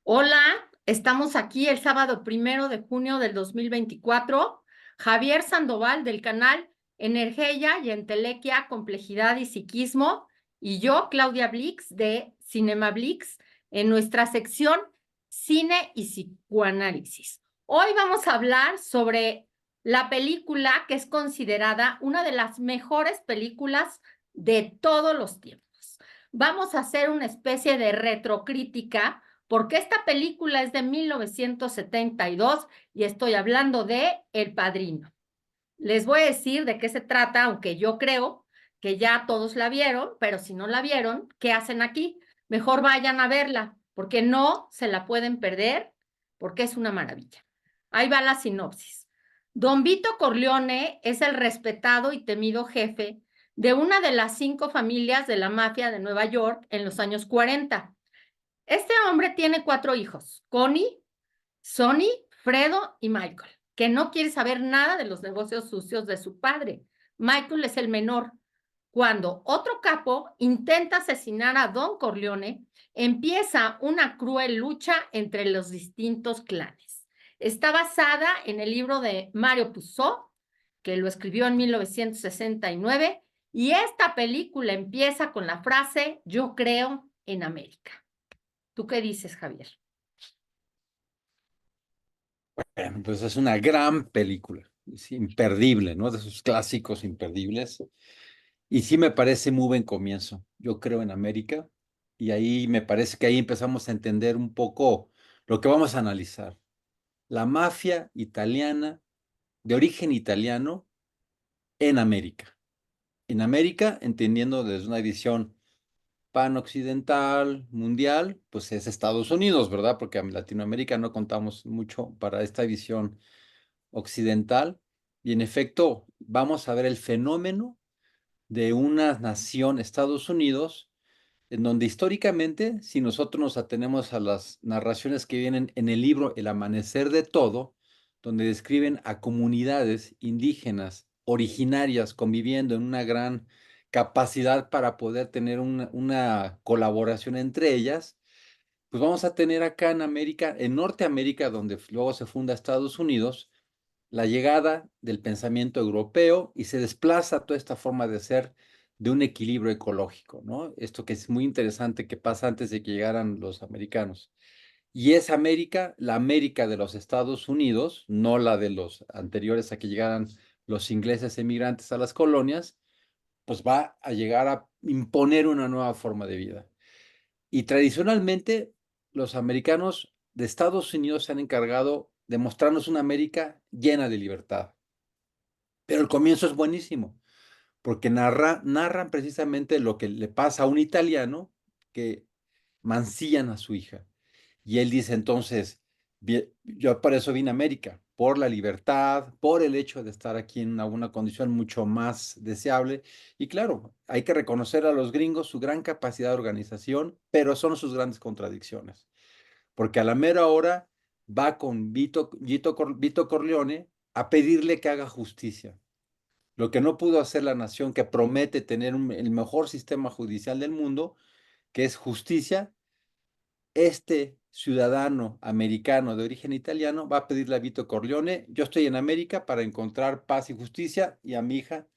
Hola, estamos aquí el sábado 1 de junio del 2024. Javier Sandoval del canal Energía y Entelequia, Complejidad y Psiquismo, y yo, Claudia Blix de Cinema Blix, en nuestra sección Cine y Psicoanálisis. Hoy vamos a hablar sobre la película que es considerada una de las mejores películas de todos los tiempos. Vamos a hacer una especie de retrocrítica porque esta película es de 1972 y estoy hablando de El Padrino. Les voy a decir de qué se trata, aunque yo creo que ya todos la vieron, pero si no la vieron, ¿qué hacen aquí? Mejor vayan a verla, porque no se la pueden perder, porque es una maravilla. Ahí va la sinopsis. Don Vito Corleone es el respetado y temido jefe de una de las 5 familias de la mafia de Nueva York en los años 40. Este hombre tiene 4 hijos: Connie, Sonny, Fredo y Michael, que no quiere saber nada de los negocios sucios de su padre. Michael es el menor. Cuando otro capo intenta asesinar a Don Corleone, empieza una cruel lucha entre los distintos clanes. Está basada en el libro de Mario Puzo, que lo escribió en 1969, y esta película empieza con la frase: "Yo creo en América". ¿Tú qué dices, Javier? Pues es una gran película, es imperdible, ¿no? De sus clásicos imperdibles. Y sí me parece muy buen comienzo. Yo creo en América y ahí me parece que ahí empezamos a entender un poco lo que vamos a analizar. La mafia italiana, de origen italiano, en América. En América, entendiendo desde una visión panoccidental, mundial, pues es Estados Unidos, ¿verdad? Porque en Latinoamérica no contamos mucho para esta visión occidental, y en efecto vamos a ver el fenómeno de una nación, Estados Unidos, en donde históricamente, si nosotros nos atenemos a las narraciones que vienen en el libro El Amanecer de Todo, donde describen a comunidades indígenas originarias conviviendo en una gran capacidad para poder tener una colaboración entre ellas, pues vamos a tener acá en América, en Norteamérica, donde luego se funda Estados Unidos, la llegada del pensamiento europeo y se desplaza toda esta forma de ser de un equilibrio ecológico, ¿no? Esto que es muy interesante que pasa antes de que llegaran los americanos. Y es América, la América de los Estados Unidos, no la de los anteriores a que llegaran los ingleses emigrantes a las colonias, pues va a llegar a imponer una nueva forma de vida. Y tradicionalmente los americanos de Estados Unidos se han encargado de mostrarnos una América llena de libertad. Pero el comienzo es buenísimo, porque narran precisamente lo que le pasa a un italiano que mancillan a su hija. Y él dice entonces: Yo por eso vine a América, por la libertad, por el hecho de estar aquí en una condición mucho más deseable". Y claro, hay que reconocer a los gringos su gran capacidad de organización, pero son sus grandes contradicciones, porque a la mera hora va con Vito Corleone a pedirle que haga justicia. Lo que no pudo hacer la nación que promete tener el mejor sistema judicial del mundo, que es justicia, este ciudadano americano de origen italiano va a pedirle a Vito Corleone: yo estoy en América para encontrar paz y justicia, y a mi hija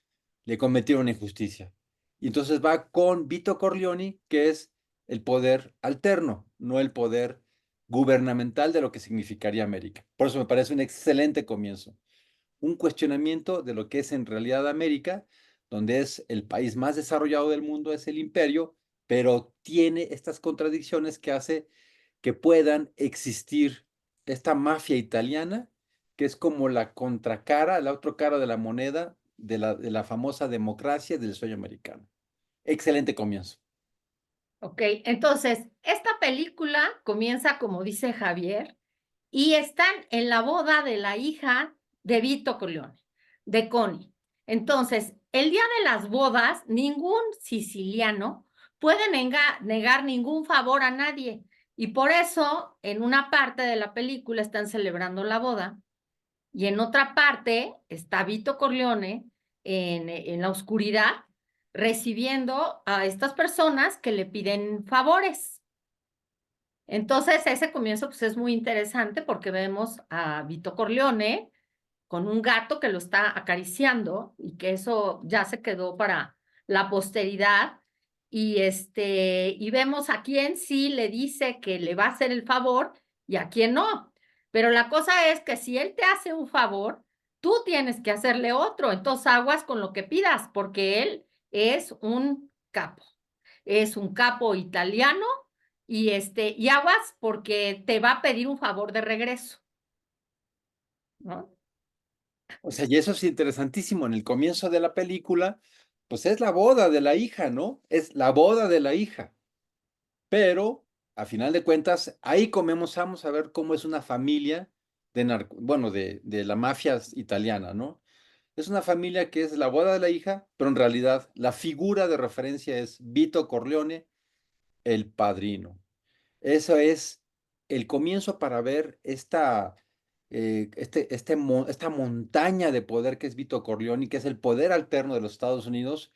le cometieron una injusticia. Y entonces va con Vito Corleone, que es el poder alterno, no el poder gubernamental de lo que significaría América. Por eso me parece un excelente comienzo, un cuestionamiento de lo que es en realidad América, donde es el país más desarrollado del mundo, es el imperio, pero tiene estas contradicciones que hace que puedan existir esta mafia italiana, que es como la contracara, la otra cara de la moneda de la famosa democracia y del sueño americano. Excelente comienzo. Ok, entonces, esta película comienza, como dice Javier, y están en la boda de la hija de Vito Corleone, de Connie. Entonces, el día de las bodas, ningún siciliano puede negar ningún favor a nadie. Y por eso, en una parte de la película están celebrando la boda y en otra parte está Vito Corleone en la oscuridad recibiendo a estas personas que le piden favores. Entonces, ese comienzo pues, es muy interesante porque vemos a Vito Corleone con un gato que lo está acariciando y que eso ya se quedó para la posteridad. Y vemos a quién sí le dice que le va a hacer el favor y a quién no. Pero la cosa es que si él te hace un favor, tú tienes que hacerle otro. Entonces aguas con lo que pidas, porque él es un capo italiano y aguas porque te va a pedir un favor de regreso, ¿no? O sea, y eso es interesantísimo. En el comienzo de la película, pues es la boda de la hija, ¿no? Es la boda de la hija. Pero, a final de cuentas, ahí comenzamos a ver cómo es una familia bueno, de la mafia italiana, ¿no? Es una familia que es la boda de la hija, pero en realidad la figura de referencia es Vito Corleone, el padrino. Eso es el comienzo para ver esta montaña de poder que es Vito Corleone, que es el poder alterno de los Estados Unidos,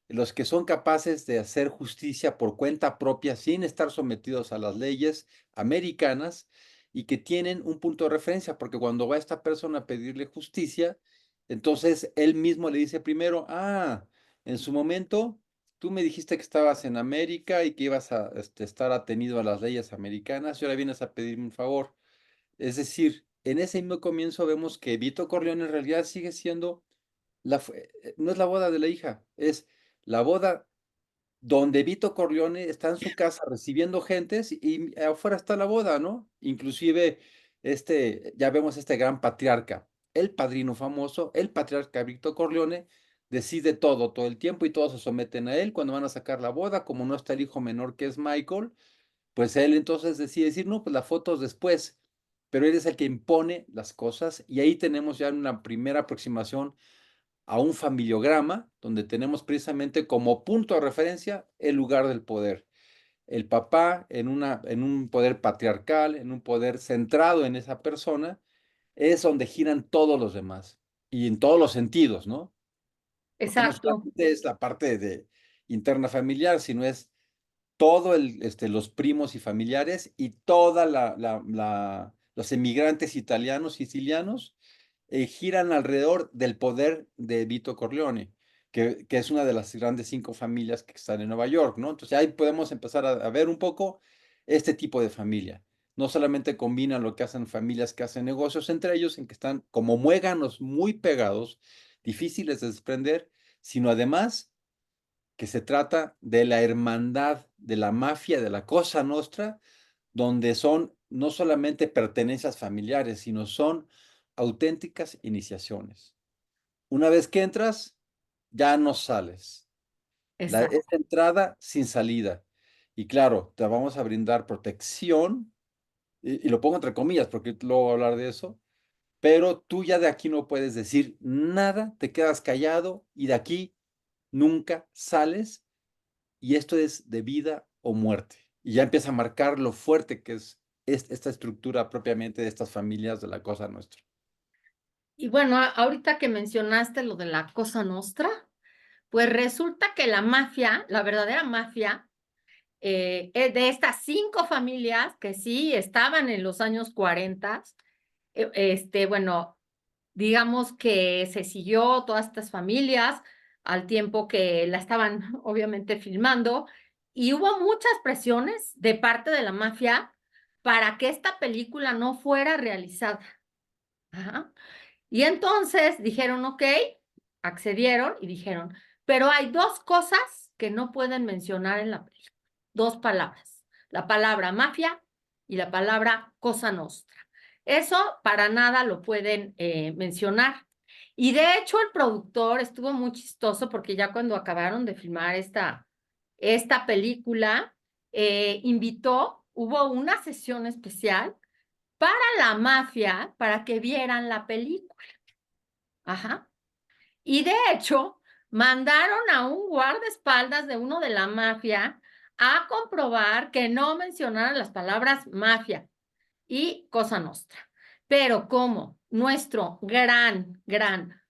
los que son capaces de hacer justicia por cuenta propia sin estar sometidos a las leyes americanas y que tienen un punto de referencia, porque cuando va esta persona a pedirle justicia, entonces él mismo le dice primero, en su momento tú me dijiste que estabas en América y que ibas a estar atenido a las leyes americanas y ahora vienes a pedirme un favor. Es decir, en ese mismo comienzo vemos que Vito Corleone en realidad sigue siendo no es la boda de la hija, es la boda donde Vito Corleone está en su casa recibiendo gentes y afuera está la boda, ¿no? Inclusive ya vemos este gran patriarca, el padrino famoso, el patriarca Vito Corleone, decide todo el tiempo y todos se someten a él cuando van a sacar la boda, como no está el hijo menor que es Michael, pues él entonces decide decir, no, pues la foto es después, pero él es el que impone las cosas y ahí tenemos ya una primera aproximación a un familiograma donde tenemos precisamente como punto de referencia el lugar del poder. El papá en un poder patriarcal, en un poder centrado en esa persona, es donde giran todos los demás y en todos los sentidos, ¿no? Porque no Exacto. solamente es la parte de interna familiar, sino es todo los primos y familiares y toda los emigrantes italianos, sicilianos, giran alrededor del poder de Vito Corleone, que es una de las grandes 5 familias que están en Nueva York, ¿no? Entonces ahí podemos empezar a ver un poco este tipo de familia. No solamente combinan lo que hacen familias que hacen negocios entre ellos, en que están como muéganos muy pegados, difíciles de desprender, sino además que se trata de la hermandad de la mafia, de la Cosa Nostra, donde son no solamente pertenencias familiares, sino son auténticas iniciaciones. Una vez que entras, ya no sales. Es Exacto. entrada sin salida. Y claro, te vamos a brindar protección, y lo pongo entre comillas porque luego voy a hablar de eso, pero tú ya de aquí no puedes decir nada, te quedas callado y de aquí nunca sales y esto es de vida o muerte. Y ya empieza a marcar lo fuerte que es esta estructura propiamente de estas familias de la Cosa Nuestra. Y bueno, ahorita que mencionaste lo de la Cosa Nostra, pues resulta que la mafia, la verdadera mafia, es de estas 5 familias que sí estaban en los años 40, bueno, digamos que se siguió todas estas familias al tiempo que la estaban obviamente filmando y hubo muchas presiones de parte de la mafia para que esta película no fuera realizada. Ajá. Y entonces dijeron, ok, accedieron y dijeron, pero hay 2 cosas que no pueden mencionar en la película, 2 palabras, la palabra mafia y la palabra cosa nostra. Eso para nada lo pueden mencionar. Y de hecho el productor estuvo muy chistoso porque ya cuando acabaron de filmar esta película, hubo una sesión especial para la mafia para que vieran la película. Ajá. Y de hecho, mandaron a un guardaespaldas de uno de la mafia a comprobar que no mencionaran las palabras mafia y Cosa Nostra. Pero como nuestro gran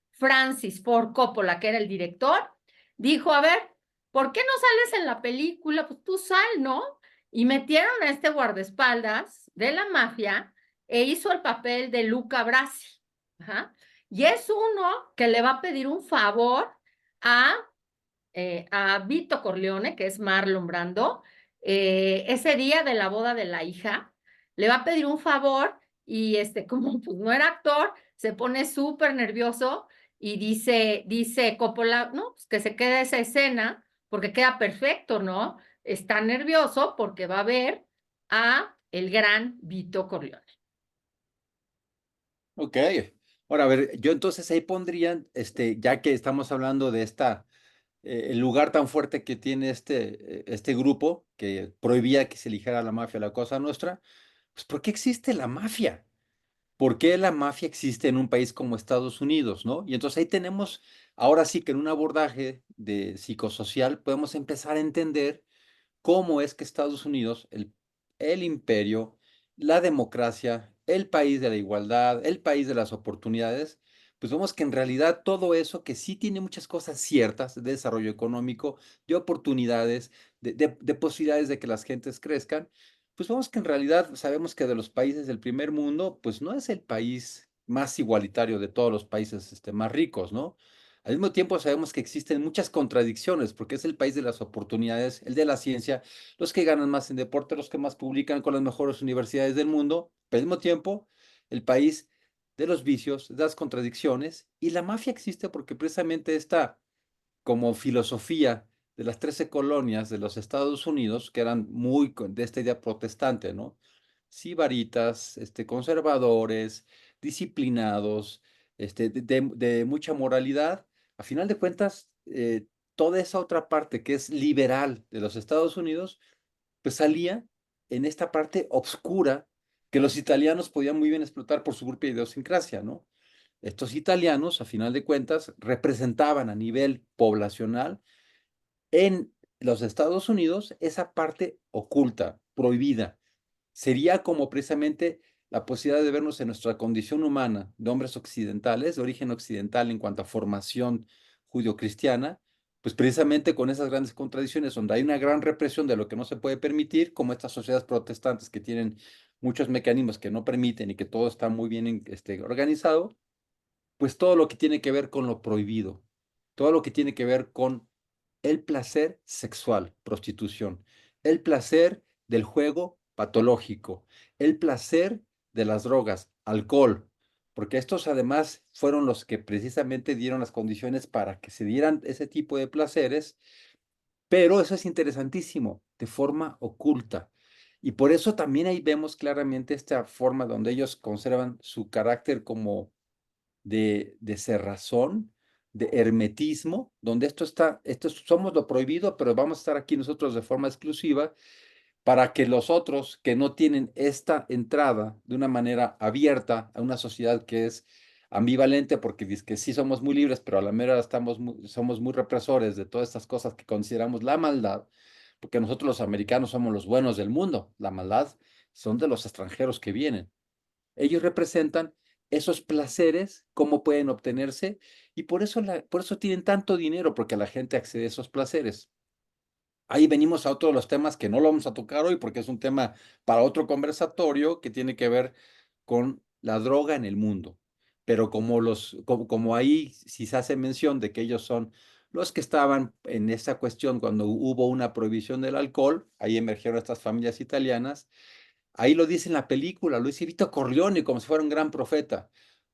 Francis Ford Coppola, que era el director, dijo, a ver, ¿por qué no sales en la película? Pues tú sal, ¿no? Y metieron a este guardaespaldas de la mafia e hizo el papel de Luca Brasi. Ajá. Y es uno que le va a pedir un favor a, a Vito Corleone, que es Marlon Brando, ese día de la boda de la hija, le va a pedir un favor y como pues no era actor, se pone súper nervioso y dice Coppola, no, pues que se quede esa escena porque queda perfecto, ¿no? Está nervioso porque va a ver a el gran Vito Corleone. Ok. Ahora, a ver, yo entonces ahí pondría, ya que estamos hablando de el lugar tan fuerte que tiene este grupo que prohibía que se eligiera la mafia, la cosa nuestra, pues ¿por qué existe la mafia? ¿Por qué la mafia existe en un país como Estados Unidos, no? Y entonces ahí tenemos, ahora sí que en un abordaje de psicosocial podemos empezar a entender cómo es que Estados Unidos, el imperio, la democracia, el país de la igualdad, el país de las oportunidades, pues vemos que en realidad todo eso que sí tiene muchas cosas ciertas de desarrollo económico, de oportunidades, de posibilidades de que las gentes crezcan, pues vemos que en realidad sabemos que de los países del primer mundo, pues no es el país más igualitario de todos los países más ricos, ¿no? Al mismo tiempo sabemos que existen muchas contradicciones, porque es el país de las oportunidades, el de la ciencia, los que ganan más en deporte, los que más publican con las mejores universidades del mundo, pero al mismo tiempo el país de los vicios, de las contradicciones, y la mafia existe porque precisamente está como filosofía de las 13 colonias de los Estados Unidos, que eran muy de esta idea protestante, ¿no? Sibaritas, conservadores, disciplinados, de mucha moralidad. A final de cuentas, toda esa otra parte que es liberal de los Estados Unidos, pues salía en esta parte obscura que los italianos podían muy bien explotar por su propia idiosincrasia, ¿no? Estos italianos, a final de cuentas, representaban a nivel poblacional en los Estados Unidos esa parte oculta, prohibida. Sería como precisamente la posibilidad de vernos en nuestra condición humana de hombres occidentales, de origen occidental en cuanto a formación judio-cristiana, pues precisamente con esas grandes contradicciones, donde hay una gran represión de lo que no se puede permitir, como estas sociedades protestantes que tienen muchos mecanismos que no permiten y que todo está muy bien organizado, pues todo lo que tiene que ver con lo prohibido, todo lo que tiene que ver con el placer sexual, prostitución, el placer del juego patológico, el placer de las drogas, alcohol, porque estos además fueron los que precisamente dieron las condiciones para que se dieran ese tipo de placeres, pero eso es interesantísimo, de forma oculta. Y por eso también ahí vemos claramente esta forma donde ellos conservan su carácter como de cerrazón, de hermetismo, donde somos lo prohibido, pero vamos a estar aquí nosotros de forma exclusiva para que los otros que no tienen esta entrada de una manera abierta a una sociedad que es ambivalente, porque dice que sí somos muy libres, pero a la mera somos muy represores de todas estas cosas que consideramos la maldad, porque nosotros los americanos somos los buenos del mundo, la maldad son de los extranjeros que vienen. Ellos representan esos placeres, cómo pueden obtenerse, y por eso tienen tanto dinero, porque la gente accede a esos placeres. Ahí venimos a otro de los temas que no lo vamos a tocar hoy, porque es un tema para otro conversatorio que tiene que ver con la droga en el mundo. Pero como ahí sí se hace mención de que ellos son los que estaban en esa cuestión cuando hubo una prohibición del alcohol, ahí emergieron estas familias italianas. Ahí lo dice en la película, lo dice Vito Corleone como si fuera un gran profeta.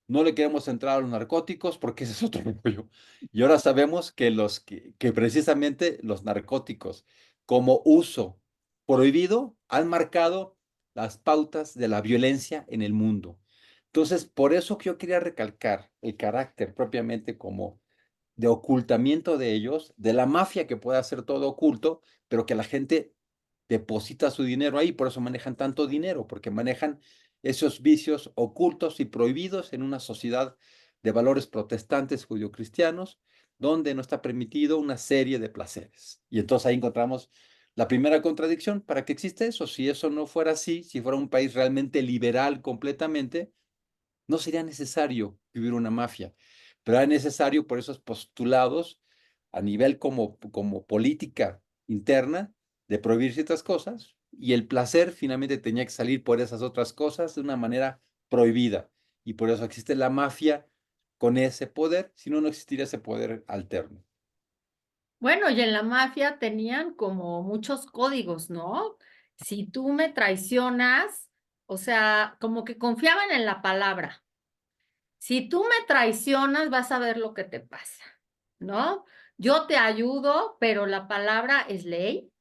No le queremos entrar a los narcóticos porque ese es otro rollo. Y ahora sabemos que precisamente los narcóticos como uso prohibido han marcado las pautas de la violencia en el mundo. Entonces, por eso que yo quería recalcar el carácter propiamente como de ocultamiento de ellos, de la mafia que puede hacer todo oculto, pero que la gente deposita su dinero ahí, por eso manejan tanto dinero, porque manejan esos vicios ocultos y prohibidos en una sociedad de valores protestantes judio-cristianos, donde no está permitido una serie de placeres. Y entonces ahí encontramos la primera contradicción, ¿para qué existe eso? Si eso no fuera así, si fuera un país realmente liberal completamente, no sería necesario vivir una mafia, pero era necesario por esos postulados a nivel como política interna de prohibir ciertas cosas y el placer finalmente tenía que salir por esas otras cosas de una manera prohibida. Y por eso existe la mafia con ese poder, si no, no existiría ese poder alterno. Bueno, y en la mafia tenían como muchos códigos, ¿no? Si tú me traicionas, o sea, como que confiaban en la palabra. Si tú me traicionas, vas a ver lo que te pasa, ¿no? Yo te ayudo, pero la palabra es ley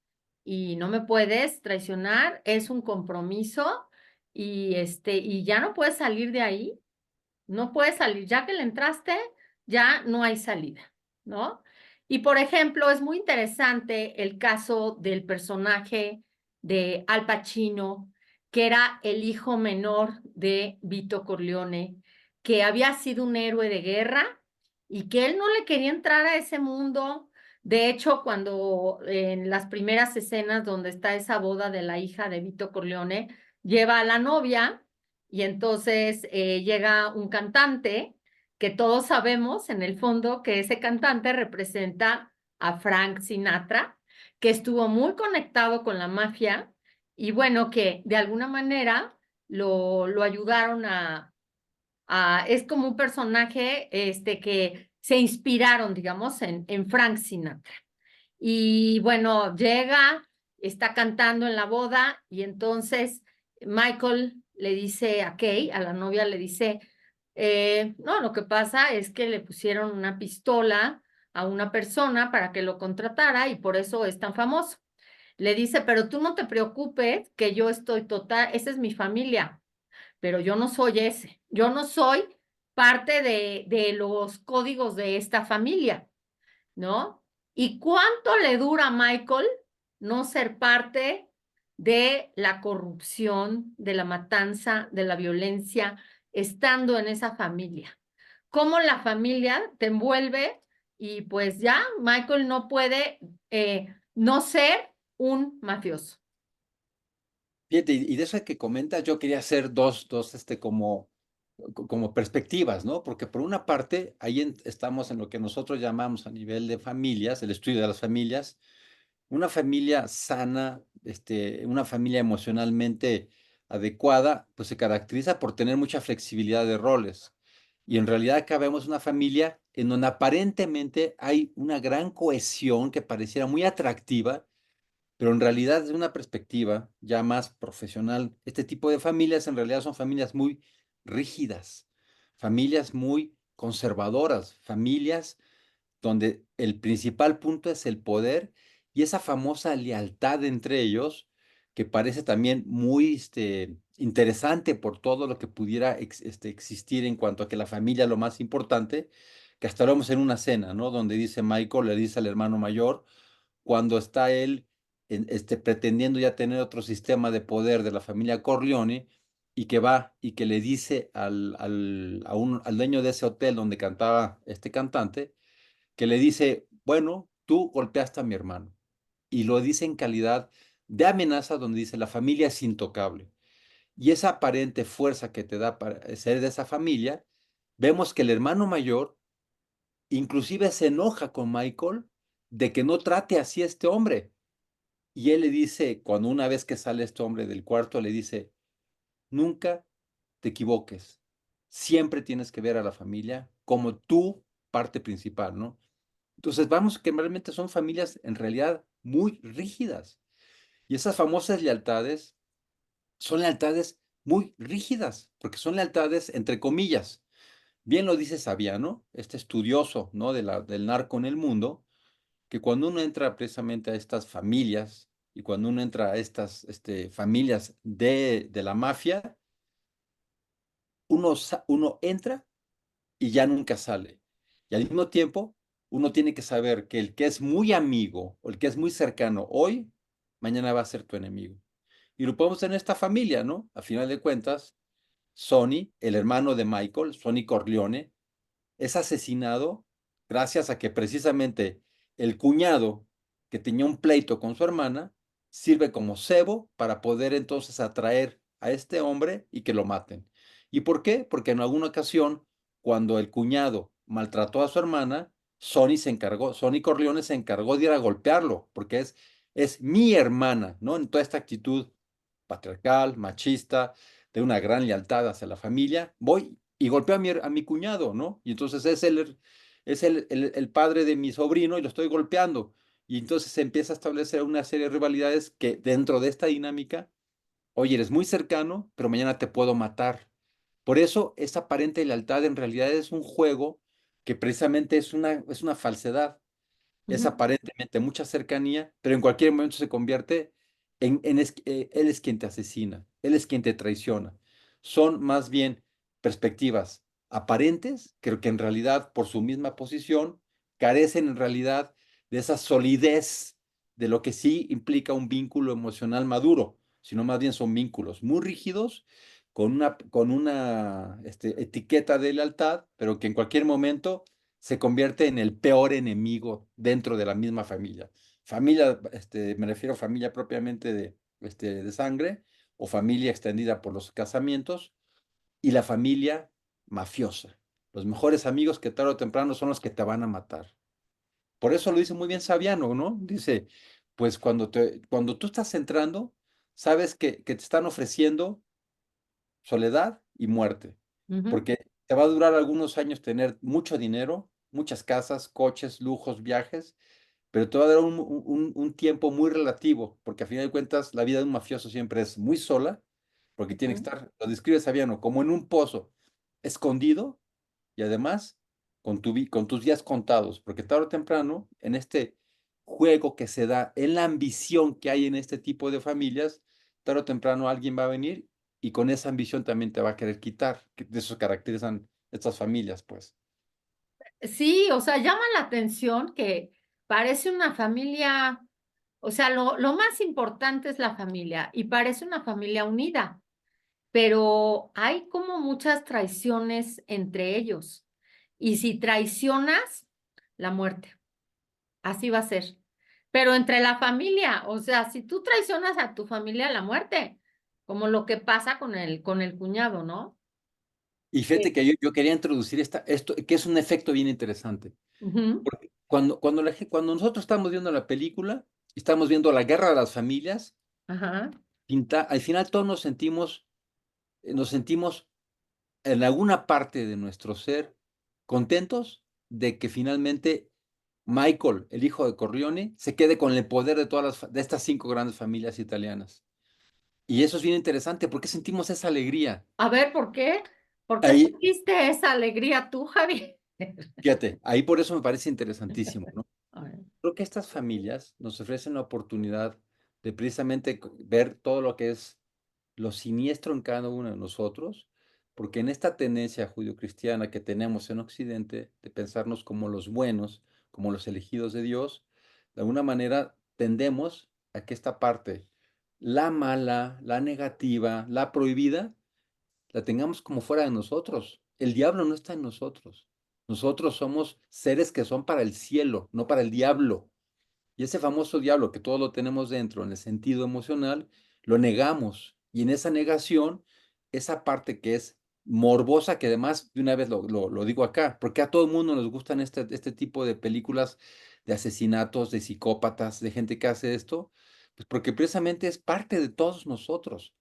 y no me puedes traicionar, es un compromiso y ya no puedes salir de ahí, no puedes salir, ya que le entraste, ya no hay salida, ¿no? Y por ejemplo, es muy interesante el caso del personaje de Al Pacino, que era el hijo menor de Vito Corleone, que había sido un héroe de guerra y que él no le quería entrar a ese mundo. De hecho, cuando en las primeras escenas donde está esa boda de la hija de Vito Corleone, lleva a la novia y entonces llega un cantante que todos sabemos en el fondo que ese cantante representa a Frank Sinatra, que estuvo muy conectado con la mafia y bueno, que de alguna manera lo ayudaron es como un personaje que se inspiraron, digamos, en Frank Sinatra. Y bueno, llega, está cantando en la boda y entonces Michael le dice a Kay, a la novia, le dice, no, lo que pasa es que le pusieron una pistola a una persona para que lo contratara y por eso es tan famoso. Le dice, pero tú no te preocupes, que yo estoy total, esa es mi familia, pero yo no soy ese, yo no soy parte de los códigos de esta familia. ¿No? ¿Y cuánto le dura a Michael no ser parte de la corrupción, de la matanza, de la violencia, estando en esa familia? ¿Cómo la familia te envuelve y pues ya Michael no puede no ser un mafioso? Fíjate, y de eso que comentas, yo quería hacer como perspectivas, ¿no? Porque por una parte, ahí estamos en lo que nosotros llamamos a nivel de familias, el estudio de las familias, una familia sana, una familia emocionalmente adecuada, pues se caracteriza por tener mucha flexibilidad de roles. Y en realidad acá vemos una familia en donde aparentemente hay una gran cohesión que pareciera muy atractiva, pero en realidad desde una perspectiva ya más profesional, este tipo de familias en realidad son familias muy rígidas, familias muy conservadoras, familias donde el principal punto es el poder y esa famosa lealtad entre ellos, que parece también muy interesante por todo lo que pudiera existir en cuanto a que la familia es lo más importante, que hasta lo vemos en una cena, ¿no? Donde dice Michael, le dice al hermano mayor, cuando está él pretendiendo ya tener otro sistema de poder de la familia Corleone, y que va y que le dice al dueño de ese hotel donde cantaba este cantante, que le dice, bueno, tú golpeaste a mi hermano. Y lo dice en calidad de amenaza donde dice, la familia es intocable. Y esa aparente fuerza que te da para ser de esa familia, vemos que el hermano mayor inclusive se enoja con Michael de que no trate así a este hombre. Y él le dice, cuando una vez que sale este hombre del cuarto, le dice, nunca te equivoques. Siempre tienes que ver a la familia como tu parte principal, ¿no? Entonces vamos que realmente son familias en realidad muy rígidas. Y esas famosas lealtades son lealtades muy rígidas, porque son lealtades entre comillas. Bien lo dice Saviano, este estudioso, ¿no? Del narco en el mundo, que cuando uno entra precisamente a estas familias y cuando uno entra a estas familias de la mafia, uno entra y ya nunca sale. Y al mismo tiempo, uno tiene que saber que el que es muy amigo o el que es muy cercano hoy, mañana va a ser tu enemigo. Y lo podemos en esta familia, ¿no? A final de cuentas, Sonny, el hermano de Michael, Sonny Corleone, es asesinado gracias a que precisamente el cuñado que tenía un pleito con su hermana sirve como cebo para poder entonces atraer a este hombre y que lo maten. ¿Y por qué? Porque en alguna ocasión, cuando el cuñado maltrató a su hermana, Sonny Corleone se encargó de ir a golpearlo, porque es es mi hermana, ¿no? En toda esta actitud patriarcal, machista, de una gran lealtad hacia la familia, voy y golpeo a mi cuñado, ¿no? Y entonces es el padre de mi sobrino y lo estoy golpeando. Y entonces se empieza a establecer una serie de rivalidades que dentro de esta dinámica, oye, eres muy cercano, pero mañana te puedo matar. Por eso, esa aparente lealtad en realidad es un juego que precisamente es una falsedad. Es Ujú, aparentemente mucha cercanía, pero en cualquier momento se convierte él es quien te asesina, él es quien te traiciona. Son más bien perspectivas aparentes, pero que en realidad, por su misma posición, carecen en realidad de esa solidez de lo que sí implica un vínculo emocional maduro, sino más bien son vínculos muy rígidos, con una etiqueta de lealtad, pero que en cualquier momento se convierte en el peor enemigo dentro de la misma familia. Familia, me refiero a familia propiamente de sangre o familia extendida por los casamientos y la familia mafiosa. Los mejores amigos que tarde o temprano son los que te van a matar. Por eso lo dice muy bien Saviano, ¿no? Dice, pues cuando tú estás entrando, sabes que te están ofreciendo soledad y muerte, ujú, porque te va a durar algunos años tener mucho dinero, muchas casas, coches, lujos, viajes, pero te va a dar un tiempo muy relativo, porque a final de cuentas la vida de un mafioso siempre es muy sola, porque tiene que ujú. estar, lo describe Saviano, como en un pozo, escondido y además con tus días contados, porque tarde o temprano, en este juego que se da, en la ambición que hay en este tipo de familias, tarde o temprano alguien va a venir y con esa ambición también te va a querer quitar, que de eso se caracterizan estas familias, pues. Sí, o sea, llama la atención que parece una familia, o sea, lo más importante es la familia y parece una familia unida, pero hay como muchas traiciones entre ellos. Y si traicionas, la muerte, así va a ser. Pero entre la familia, o sea, si tú traicionas a tu familia, la muerte, como lo que pasa con el cuñado, ¿no? Y Sí. fíjate que yo quería introducir esto, que es un efecto bien interesante. Ujú, Porque cuando nosotros estamos viendo la película, estamos viendo la guerra de las familias, ajá. al final todos nos sentimos en alguna parte de nuestro ser contentos de que finalmente Michael, el hijo de Corleone, se quede con el poder de estas 5 grandes familias italianas. Y eso es bien interesante porque sentimos esa alegría. A ver, ¿por qué? ¿Por qué Ahí, sentiste esa alegría tú, Javi? fíjate, ahí por eso me parece interesantísimo, ¿no? A ver. Creo que estas familias nos ofrecen la oportunidad de precisamente ver todo lo que es lo siniestro en cada uno de nosotros, porque en esta tendencia judio-cristiana que tenemos en Occidente de pensarnos como los buenos, como los elegidos de Dios, de alguna manera tendemos a que esta parte, la mala, la negativa, la prohibida, la tengamos como fuera de nosotros. El diablo no está en nosotros. Nosotros somos seres que son para el cielo, no para el diablo. Y ese famoso diablo que todo lo tenemos dentro en el sentido emocional, lo negamos. Y en esa negación, esa parte que es morbosa, que además de una vez lo digo acá, porque a todo el mundo nos gustan este tipo de películas de asesinatos, de psicópatas, de gente que hace esto, pues porque precisamente es parte de todos nosotros.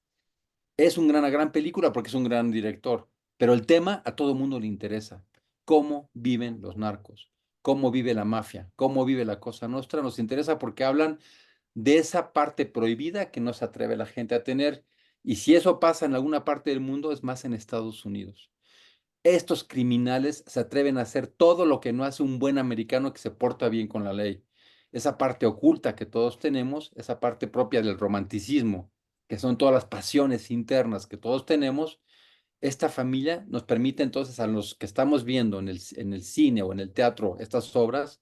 Es una gran película porque es un gran director, pero el tema a todo mundo le interesa. Cómo viven los narcos, cómo vive la mafia, cómo vive la Cosa Nostra, nos interesa porque hablan de esa parte prohibida que no se atreve la gente a tener. Y si eso pasa en alguna parte del mundo, es más en Estados Unidos. Estos criminales se atreven a hacer todo lo que no hace un buen americano que se porta bien con la ley. Esa parte oculta que todos tenemos, esa parte propia del romanticismo, que son todas las pasiones internas que todos tenemos, esta familia nos permite entonces a los que estamos viendo en el cine o en el teatro estas obras,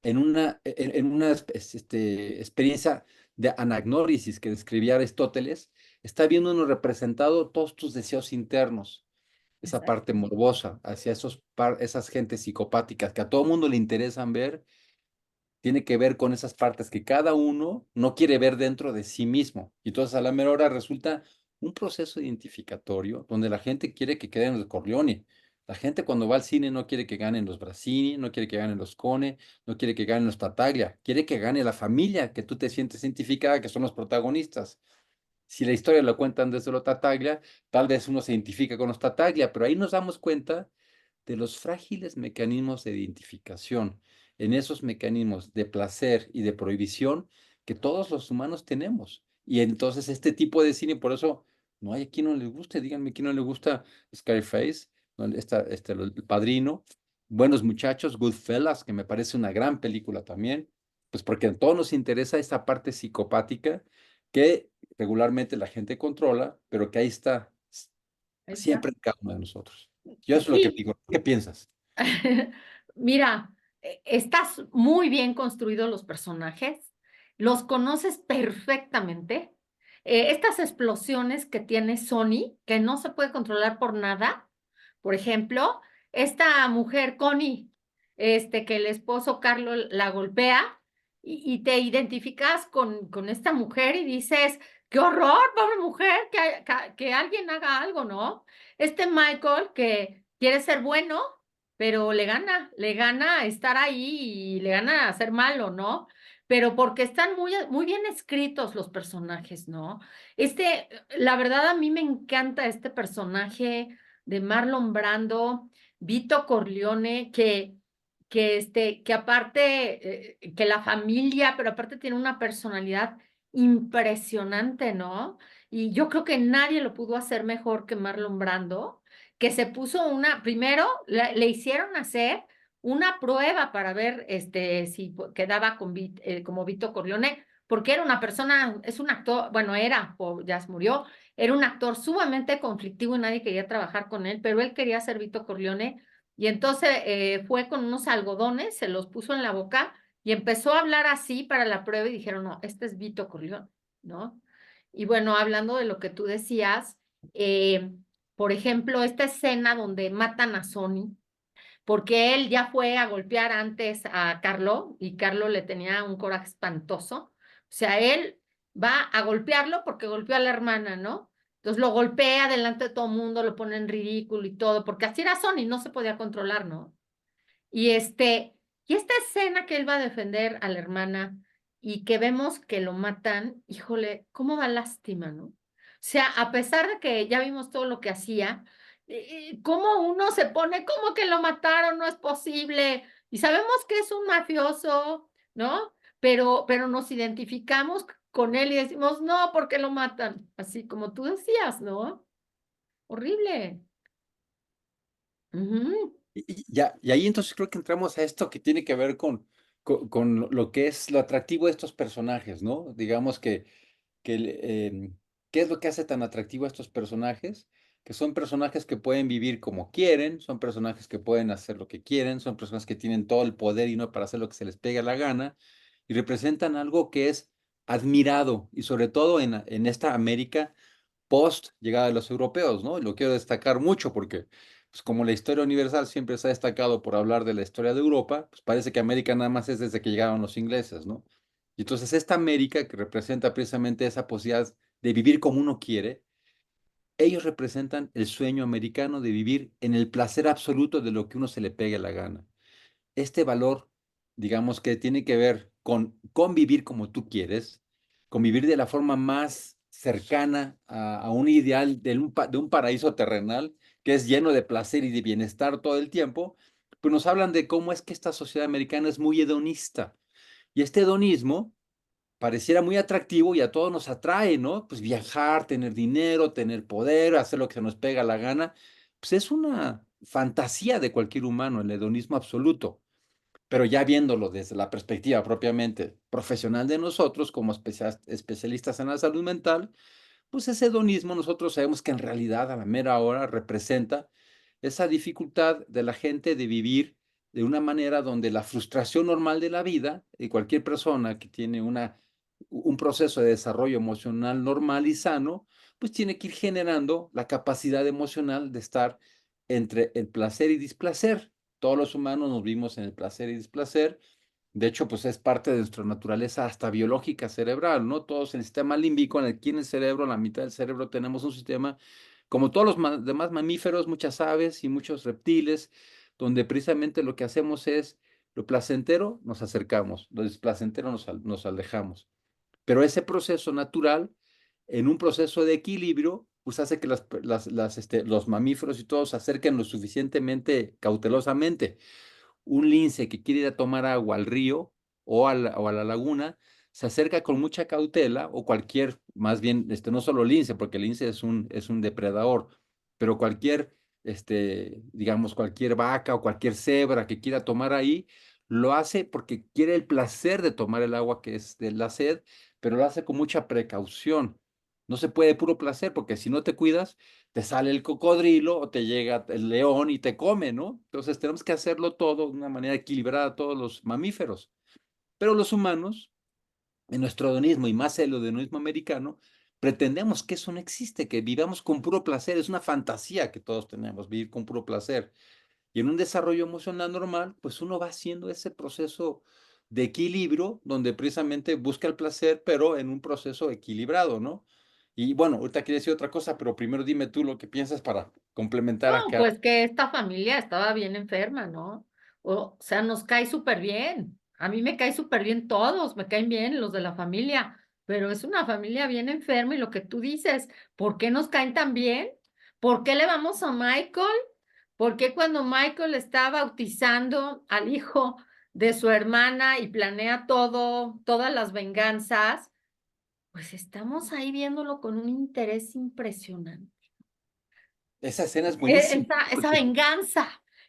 en una experiencia de anagnórisis que describía Aristóteles, está viendo uno representado todos tus deseos internos, esa parte morbosa hacia esas gentes psicopáticas que a todo mundo le interesan ver, tiene que ver con esas partes que cada uno no quiere ver dentro de sí mismo. Y entonces a la mera hora resulta un proceso identificatorio donde la gente quiere que queden los Corleone. La gente cuando va al cine no quiere que ganen los Brazzini, no quiere que ganen los Cone, no quiere que ganen los Tataglia, quiere que gane la familia, que tú te sientes identificada, que son los protagonistas. Si la historia lo cuentan desde los Tataglia, tal vez uno se identifica con los Tataglia, pero ahí nos damos cuenta de los frágiles mecanismos de identificación, en esos mecanismos de placer y de prohibición que todos los humanos tenemos. Y entonces este tipo de cine, por eso no hay a quien no le guste, díganme quién no le gusta Scarface, ¿no? El Padrino, Buenos Muchachos, Goodfellas, que me parece una gran película también, pues porque a todos nos interesa esta parte psicopática que regularmente la gente controla, pero que ahí está Ahí está. siempre en cada uno de nosotros. Yo eso es lo que Sí, digo. ¿Qué piensas? mira, estás muy bien construidos los personajes, los conoces perfectamente. Estas explosiones que tiene Sony, que no se puede controlar por nada, por ejemplo, esta mujer Connie, que el esposo Carlos la golpea y te identificas con esta mujer y dices, qué horror, pobre mujer, que alguien haga algo, ¿no? Este Michael que quiere ser bueno pero le gana estar ahí y le gana ser malo, ¿no? Pero porque están muy bien escritos los personajes, ¿no? La verdad a mí me encanta este personaje de Marlon Brando, Vito Corleone, que aparte, que la familia, pero aparte tiene una personalidad impresionante, ¿no? Y yo creo que nadie lo pudo hacer mejor que Marlon Brando que se puso primero le hicieron hacer una prueba para ver si quedaba como Vito Corleone, porque era una persona, es un actor, bueno, ya se murió, era un actor sumamente conflictivo y nadie quería trabajar con él, pero él quería ser Vito Corleone y entonces fue con unos algodones, se los puso en la boca y empezó a hablar así para la prueba y dijeron, no, este es Vito Corleone, ¿no? Y bueno, hablando de lo que tú decías, eh, por ejemplo, esta escena donde matan a Sony, porque él ya fue a golpear antes a Carlo y Carlo le tenía un coraje espantoso. O sea, él va a golpearlo porque golpeó a la hermana, ¿no? Entonces lo golpea delante de todo el mundo, lo pone en ridículo y todo, porque así era Sony, no se podía controlar, ¿no? Y y esta escena que él va a defender a la hermana y que vemos que lo matan, híjole, cómo da lástima, ¿no? O sea, a pesar de que ya vimos todo lo que hacía, cómo uno se pone, cómo que lo mataron, no es posible. Y sabemos que es un mafioso, ¿no? Pero nos identificamos con él y decimos, no, ¿por qué lo matan? Así como tú decías, ¿no? Horrible. Ujú. Y ahí entonces creo que entramos a esto que tiene que ver con lo que es lo atractivo de estos personajes, ¿no? Digamos que ¿qué es lo que hace tan atractivo a estos personajes? Que son personajes que pueden vivir como quieren, son personajes que pueden hacer lo que quieren, son personas que tienen todo el poder y no para hacer lo que se les pega la gana, y representan algo que es admirado, y sobre todo en esta América post llegada de los europeos, ¿no? Y lo quiero destacar mucho porque, pues como la historia universal siempre se ha destacado por hablar de la historia de Europa, pues parece que América nada más es desde que llegaron los ingleses, ¿no? Y entonces esta América que representa precisamente esa posibilidad de vivir como uno quiere, ellos representan el sueño americano de vivir en el placer absoluto de lo que uno se le pegue la gana. Este valor, digamos que tiene que ver con convivir como tú quieres, convivir de la forma más cercana a un ideal de un paraíso terrenal que es lleno de placer y de bienestar todo el tiempo, pues nos hablan de cómo es que esta sociedad americana es muy hedonista. Y este hedonismo pareciera muy atractivo y a todos nos atrae, ¿no? Pues viajar, tener dinero, tener poder, hacer lo que se nos pega la gana, pues es una fantasía de cualquier humano, el hedonismo absoluto. Pero ya viéndolo desde la perspectiva propiamente profesional de nosotros, como especialistas en la salud mental, pues ese hedonismo nosotros sabemos que en realidad a la mera hora representa esa dificultad de la gente de vivir de una manera donde la frustración normal de la vida, y cualquier persona que tiene un proceso de desarrollo emocional normal y sano, pues tiene que ir generando la capacidad emocional de estar entre el placer y displacer. Todos los humanos nos vimos en el placer y displacer. De hecho, pues es parte de nuestra naturaleza hasta biológica cerebral, ¿no? Todos el sistema límbico, aquí en el cerebro, en la mitad del cerebro, tenemos un sistema como todos los demás mamíferos, muchas aves y muchos reptiles, donde precisamente lo que hacemos es lo placentero, nos acercamos, lo desplacentero nos alejamos. Pero ese proceso natural, en un proceso de equilibrio, pues hace que los mamíferos y todos se acerquen lo suficientemente cautelosamente. Un lince que quiere ir a tomar agua al río o a la laguna, se acerca con mucha cautela, o cualquier, más bien, no solo lince, porque el lince es un depredador, pero cualquier, digamos, cualquier vaca o cualquier cebra que quiera tomar ahí, lo hace porque quiere el placer de tomar el agua que es de la sed, pero lo hace con mucha precaución. No se puede de puro placer, porque si no te cuidas, te sale el cocodrilo o te llega el león y te come, ¿no? Entonces tenemos que hacerlo todo de una manera equilibrada, todos los mamíferos. Pero los humanos, en nuestro hedonismo y más el hedonismo americano, pretendemos que eso no existe, que vivamos con puro placer. Es una fantasía que todos tenemos, vivir con puro placer. Y en un desarrollo emocional normal, pues uno va haciendo ese proceso de equilibrio donde precisamente busca el placer, pero en un proceso equilibrado, ¿no? Y bueno, ahorita quería decir otra cosa, pero primero dime tú lo que piensas para complementar No, acá. pues que esta familia estaba bien enferma, ¿no? O sea, nos cae súper bien. A mí me cae súper bien todos, me caen bien los de la familia, pero es una familia bien enferma y lo que tú dices, ¿por qué nos caen tan bien? ¿Por qué le vamos a Michael? ¿Por qué cuando Michael está bautizando al hijo de su hermana y planea todo, todas las venganzas, pues estamos ahí viéndolo con un interés impresionante? Esa escena es buenísima, Esa porque venganza,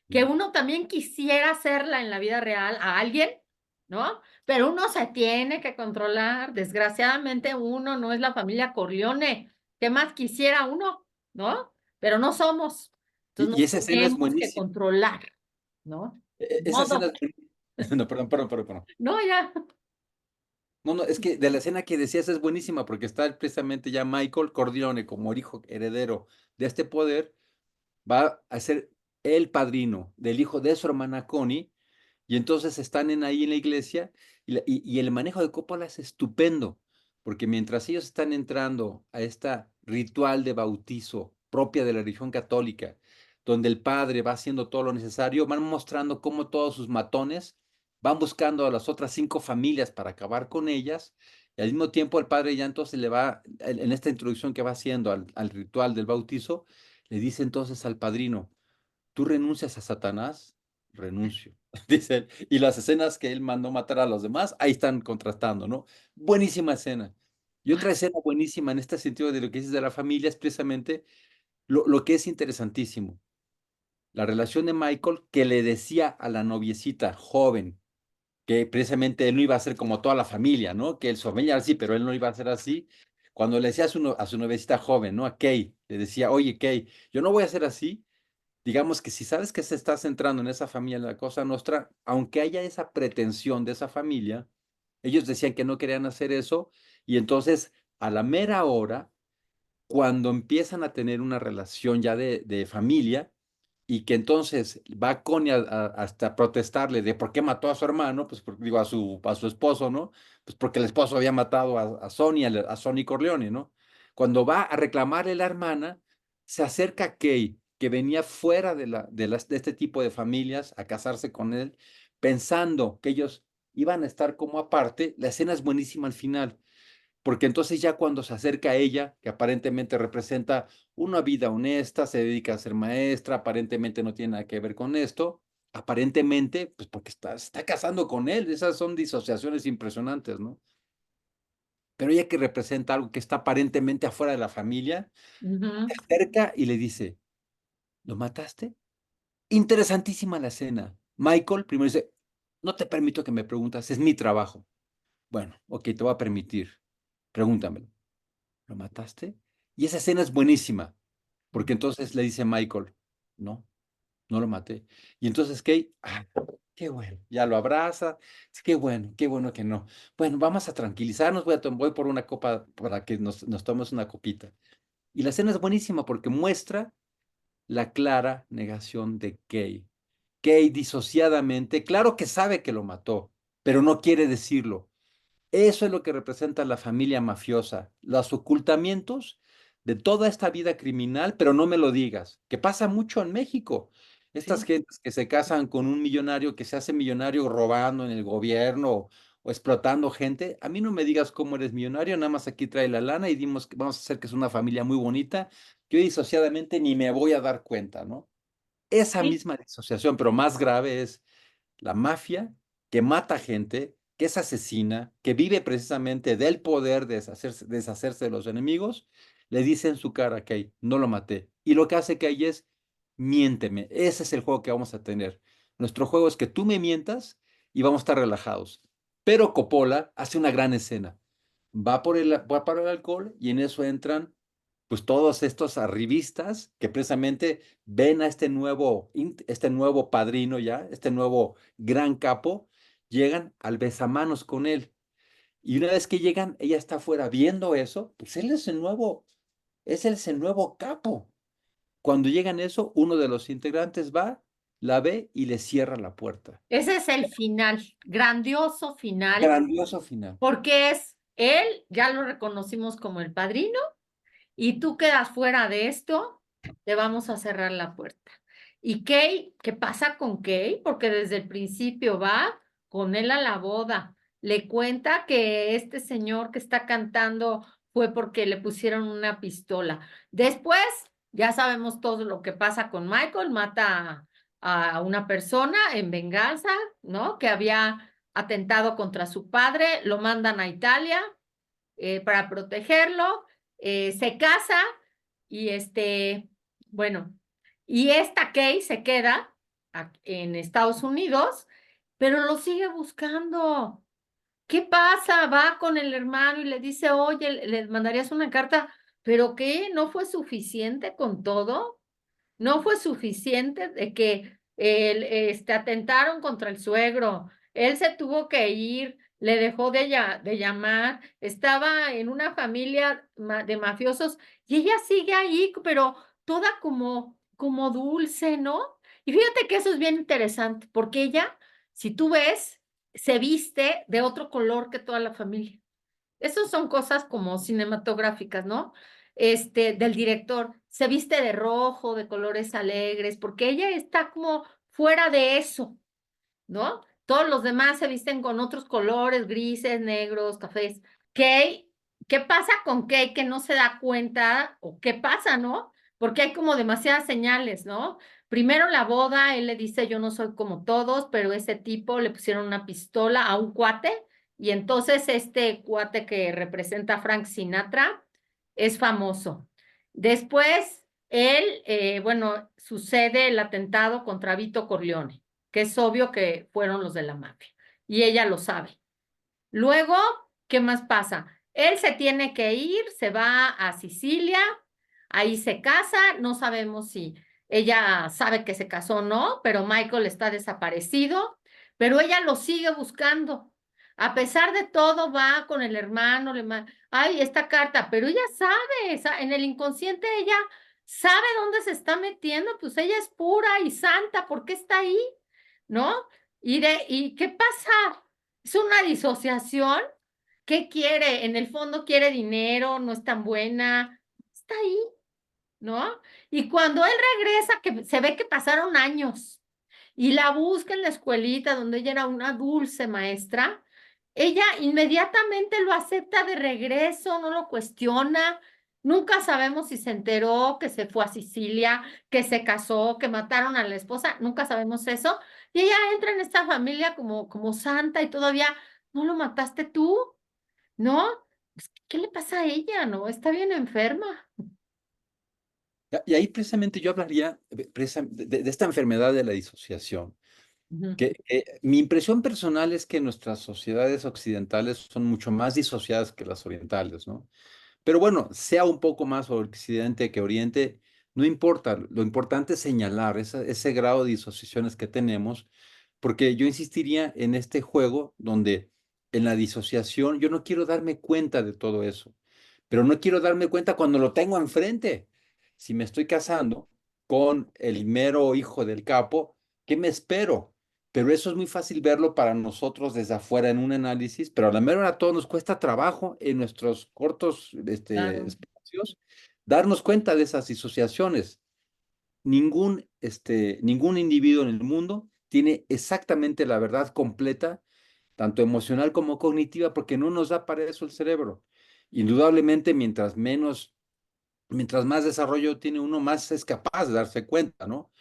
que uno también quisiera hacerla en la vida real a alguien, ¿no? Pero uno se tiene que controlar. Desgraciadamente uno no es la familia Corleone. ¿Qué más quisiera uno? ¿No? Pero no somos. Entonces y nos esa escena es tenemos que buenísima. controlar, ¿no? Esa escena Modo. es No, perdón, perdón, perdón, perdón. No, ya. No, no, es que de la escena que decías es buenísima porque está precisamente ya Michael Corleone como hijo heredero de este poder, va a ser el padrino del hijo de su hermana Connie, y entonces están ahí en la iglesia, y el manejo de Coppola es estupendo, porque mientras ellos están entrando a esta ritual de bautizo propia de la religión católica, donde el padre va haciendo todo lo necesario, van mostrando cómo todos sus matones van buscando a las otras 5 familias para acabar con ellas, y al mismo tiempo el padre ya entonces le va, en esta introducción que va haciendo al ritual del bautizo, le dice entonces al padrino: ¿tú renuncias a Satanás? Renuncio, dice él. Y las escenas que él mandó matar a los demás, ahí están contrastando, ¿no? Buenísima escena. Y otra escena buenísima en este sentido de lo que dices de la familia es precisamente lo que es interesantísimo. La relación de Michael que le decía a la noviecita joven que precisamente él no iba a ser como toda la familia, ¿no? Que él, su familia era así, pero él no iba a ser así. Cuando le decía a su noviecita joven, ¿no? A Kay, le decía: oye, Kay, yo no voy a ser así. Digamos que si sabes que se está centrando en esa familia, en la Cosa Nostra, aunque haya esa pretensión de esa familia, ellos decían que no querían hacer eso, y entonces a la mera hora, cuando empiezan a tener una relación ya de familia, y que entonces va Connie hasta protestarle de por qué mató a su hermano, pues digo, a su esposo, ¿no? Pues porque el esposo había matado a Sonny, a Sonny Corleone, ¿no? Cuando va a reclamarle la hermana, se acerca a Kay, que venía fuera de este tipo de familias a casarse con él, pensando que ellos iban a estar como aparte. La escena es buenísima al final, porque entonces ya cuando se acerca a ella, que aparentemente representa una vida honesta, se dedica a ser maestra, aparentemente no tiene nada que ver con esto, aparentemente, pues porque se está casando con él. Esas son disociaciones impresionantes, ¿no? Pero ella, que representa algo que está aparentemente afuera de la familia, Ujú. se acerca y le dice: ¿lo mataste? Interesantísima la escena. Michael primero dice: no te permito que me preguntas, es mi trabajo. Bueno, ok, te voy a permitir, pregúntamelo. ¿Lo mataste? Y esa escena es buenísima, porque entonces le dice Michael: no, no lo maté. Y entonces Kate, qué bueno, ya lo abraza, es qué bueno que no. Bueno, vamos a tranquilizarnos, voy por una copa para que nos tomemos una copita. Y la escena es buenísima porque muestra la clara negación de Kay. Kay disociadamente, claro que sabe que lo mató, pero no quiere decirlo. Eso es lo que representa la familia mafiosa, los ocultamientos de toda esta vida criminal, pero no me lo digas, que pasa mucho en México. Estas Sí. gentes que se casan con un millonario, que se hace millonario robando en el gobierno o explotando gente, a mí no me digas cómo eres millonario, nada más aquí trae la lana y dimos que vamos a hacer que es una familia muy bonita. Yo disociadamente ni me voy a dar cuenta, ¿no? Esa Sí. misma disociación, pero más grave es la mafia que mata gente, que es asesina, que vive precisamente del poder de deshacerse de los enemigos, le dice en su cara que no lo maté. Y lo que hace que es, miénteme. Ese es el juego que vamos a tener. Nuestro juego es que tú me mientas y vamos a estar relajados. Pero Coppola hace una gran escena. Va para el alcohol y en eso entran pues todos estos arribistas que precisamente ven a este nuevo padrino ya, este nuevo gran capo, llegan al besamanos con él. Y una vez que llegan, ella está afuera viendo eso, pues él es el nuevo capo. Cuando llegan eso, uno de los integrantes va, la ve y le cierra la puerta. Ese es el final, grandioso final, Grandioso final. porque es él, ya lo reconocimos como el padrino, y tú quedas fuera de esto, te vamos a cerrar la puerta. ¿Y Kay? ¿Qué pasa con Kay? Porque desde el principio va con él a la boda. Le cuenta que este señor que está cantando fue porque le pusieron una pistola. Después, ya sabemos todo lo que pasa con Michael, mata a una persona en venganza, ¿no? Que había atentado contra su padre, lo mandan a Italia para protegerlo, se casa y bueno, y esta Kay se queda en Estados Unidos, pero lo sigue buscando. ¿Qué pasa? Va con el hermano y le dice, oye, le mandarías una carta, pero ¿qué? ¿No fue suficiente con todo? No fue suficiente de que atentaron contra el suegro. Él se tuvo que ir, le dejó de llamar, estaba en una familia de mafiosos y ella sigue ahí, pero toda como dulce, ¿no? Y fíjate que eso es bien interesante, porque ella, si tú ves, se viste de otro color que toda la familia. Esas son cosas como cinematográficas, ¿no? Del director. Se viste de rojo, de colores alegres, porque ella está como fuera de eso, ¿no? Todos los demás se visten con otros colores, grises, negros, cafés. Kay, ¿qué pasa con Kay que no se da cuenta? ¿O qué pasa, no? Porque hay como demasiadas señales, ¿no? Primero la boda, él le dice, yo no soy como todos, pero ese tipo le pusieron una pistola a un cuate y entonces este cuate que representa a Frank Sinatra es famoso. Después, bueno, sucede el atentado contra Vito Corleone, que es obvio que fueron los de la mafia, y ella lo sabe. Luego, ¿qué más pasa? Él se tiene que ir, se va a Sicilia, ahí se casa, no sabemos si ella sabe que se casó o no, pero Michael está desaparecido, pero ella lo sigue buscando. A pesar de todo, va con el hermano, ay, esta carta, pero ella sabe, en el inconsciente ella sabe dónde se está metiendo, pues ella es pura y santa, ¿por qué está ahí? ¿No? ¿Y qué pasa? Es una disociación. ¿Qué quiere? En el fondo quiere dinero, no es tan buena. Está ahí, ¿no? Y cuando él regresa, que se ve que pasaron años y la busca en la escuelita donde ella era una dulce maestra, ella inmediatamente lo acepta de regreso, no lo cuestiona. Nunca sabemos si se enteró que se fue a Sicilia, que se casó, que mataron a la esposa, nunca sabemos eso. Y ella entra en esta familia como santa y todavía, ¿no lo mataste tú? ¿No? Pues, ¿qué le pasa a ella? ¿No? Está bien enferma. Y ahí precisamente yo hablaría de esta enfermedad de la disociación. Ujú. Que mi impresión personal es que nuestras sociedades occidentales son mucho más disociadas que las orientales, ¿no? Pero bueno, sea un poco más occidente que oriente, no importa. Lo importante es señalar ese grado de disociaciones que tenemos, porque yo insistiría en este juego donde en la disociación yo no quiero darme cuenta de todo eso, pero no quiero darme cuenta cuando lo tengo enfrente. Si me estoy casando con el mero hijo del capo, ¿qué me espero? Pero eso es muy fácil verlo para nosotros desde afuera en un análisis, pero a la mera hora a todos nos cuesta trabajo en nuestros cortos Claro. espacios darnos cuenta de esas disociaciones. Ningún individuo en el mundo tiene exactamente la verdad completa, tanto emocional como cognitiva, porque no nos da para eso el cerebro. Indudablemente, mientras más desarrollo tiene uno, más es capaz de darse cuenta, ¿no?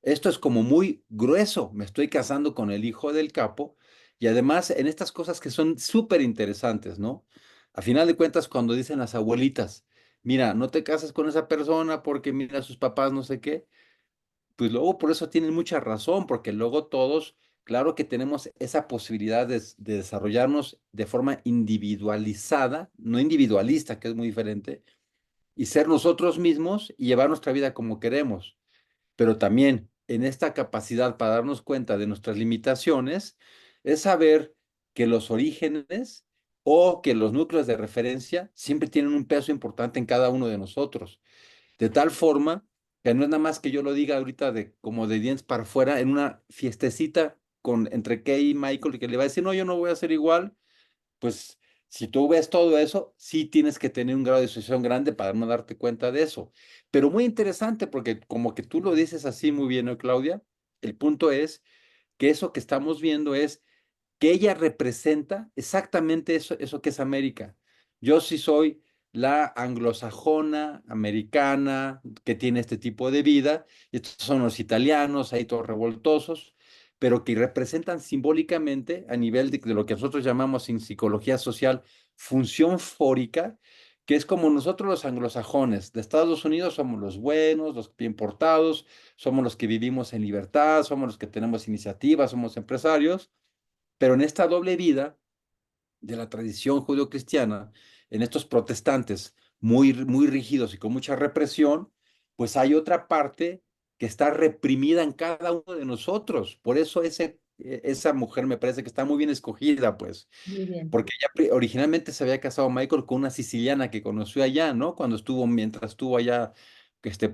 Esto es como muy grueso. Me estoy casando con el hijo del capo y además en estas cosas que son súper interesantes, ¿no? A final de cuentas, cuando dicen las abuelitas, mira, no te cases con esa persona porque mira, sus papás no sé qué, pues luego por eso tienen mucha razón, porque luego todos, claro que tenemos esa posibilidad de desarrollarnos de forma individualizada, no individualista, que es muy diferente, y ser nosotros mismos y llevar nuestra vida como queremos, pero también en esta capacidad para darnos cuenta de nuestras limitaciones, es saber que los orígenes o que los núcleos de referencia siempre tienen un peso importante en cada uno de nosotros, de tal forma que no es nada más que yo lo diga ahorita de como de dientes para afuera en una fiestecita con entre Kay y Michael y que le va a decir, no, yo no voy a ser igual, pues si tú ves todo eso, sí tienes que tener un grado de disociación grande para no darte cuenta de eso. Pero muy interesante porque como que tú lo dices así muy bien, ¿no, Claudia? El punto es que eso que estamos viendo es que ella representa exactamente eso que es América. Yo sí soy la anglosajona americana que tiene este tipo de vida, y estos son los italianos, ahí todos revoltosos, pero que representan simbólicamente a nivel de lo que nosotros llamamos en psicología social función fórica, que es como nosotros los anglosajones de Estados Unidos somos los buenos, los bien portados, somos los que vivimos en libertad, somos los que tenemos iniciativas, somos empresarios, pero en esta doble vida de la tradición judeocristiana, en estos protestantes muy rígidos y con mucha represión, pues hay otra parte que está reprimida en cada uno de nosotros. Por eso esa mujer me parece que está muy bien escogida, pues, Muy bien. porque ella originalmente se había casado Michael con una siciliana que conoció allá, ¿no? Mientras estuvo allá,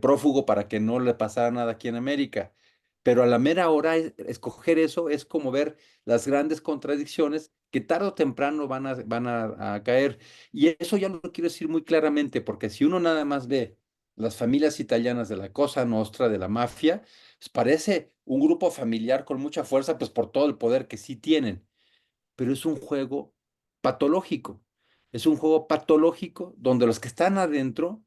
prófugo para que no le pasara nada aquí en América. Pero a la mera hora, escoger eso es como ver las grandes contradicciones que tarde o temprano van a caer. Y eso ya lo quiero decir muy claramente, porque si uno nada más ve las familias italianas de la Cosa Nostra, de la mafia, pues parece un grupo familiar con mucha fuerza, pues por todo el poder que sí tienen, pero es un juego patológico. Es un juego patológico donde los que están adentro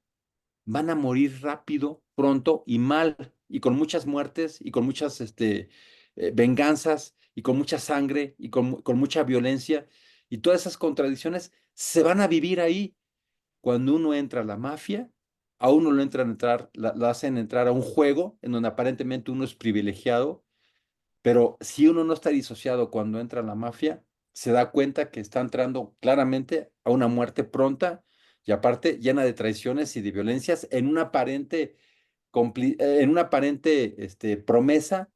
van a morir rápido, pronto y mal, y con muchas muertes, y con muchas venganzas, y con mucha sangre, y con mucha violencia, y todas esas contradicciones se van a vivir ahí. Cuando uno entra a la mafia, a uno lo hacen entrar a un juego en donde aparentemente uno es privilegiado, pero si uno no está disociado cuando entra a la mafia, se da cuenta que está entrando claramente a una muerte pronta y aparte llena de traiciones y de violencias en una aparente promesa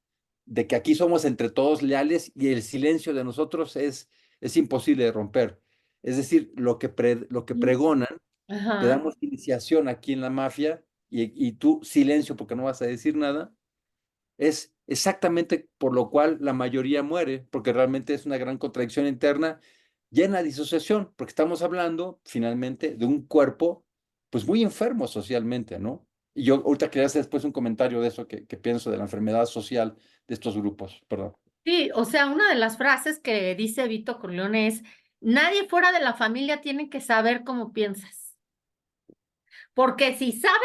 de que aquí somos entre todos leales y el silencio de nosotros es imposible de romper. Es decir, lo que Sí. pregonan, te Ajá. damos iniciación aquí en la mafia y tú silencio porque no vas a decir nada, es exactamente por lo cual la mayoría muere, porque realmente es una gran contradicción interna llena de disociación, porque estamos hablando finalmente de un cuerpo pues muy enfermo socialmente, ¿no? Y yo ahorita quería hacer después un comentario de eso que pienso de la enfermedad social de estos grupos, perdón. Sí, o sea, una de las frases que dice Vito Corleone es, nadie fuera de la familia tiene que saber cómo piensas, porque si saben,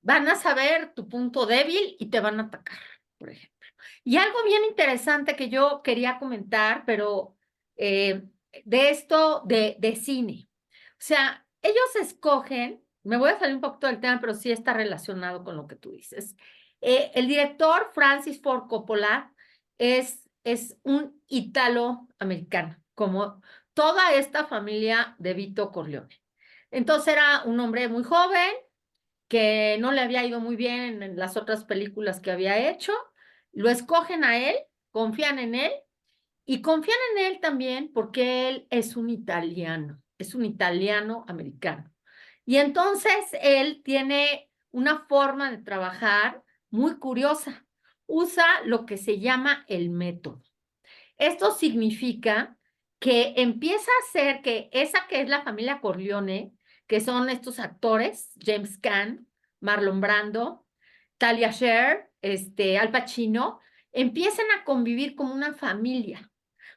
van a saber tu punto débil y te van a atacar, por ejemplo. Y algo bien interesante que yo quería comentar, pero eh, de esto de cine. O sea, ellos escogen, me voy a salir un poquito del tema, pero sí está relacionado con lo que tú dices. El director Francis Ford Coppola es un italo-americano, como toda esta familia de Vito Corleone. Entonces era un hombre muy joven, que no le había ido muy bien en las otras películas que había hecho, lo escogen a él, confían en él y confían en él también porque él es un italiano americano. Y entonces él tiene una forma de trabajar muy curiosa. Usa lo que se llama el método. Esto significa que empieza a hacer que esa que es la familia Corleone que son estos actores, James Caan, Marlon Brando, Talia Shire, Al Pacino, empiecen a convivir como una familia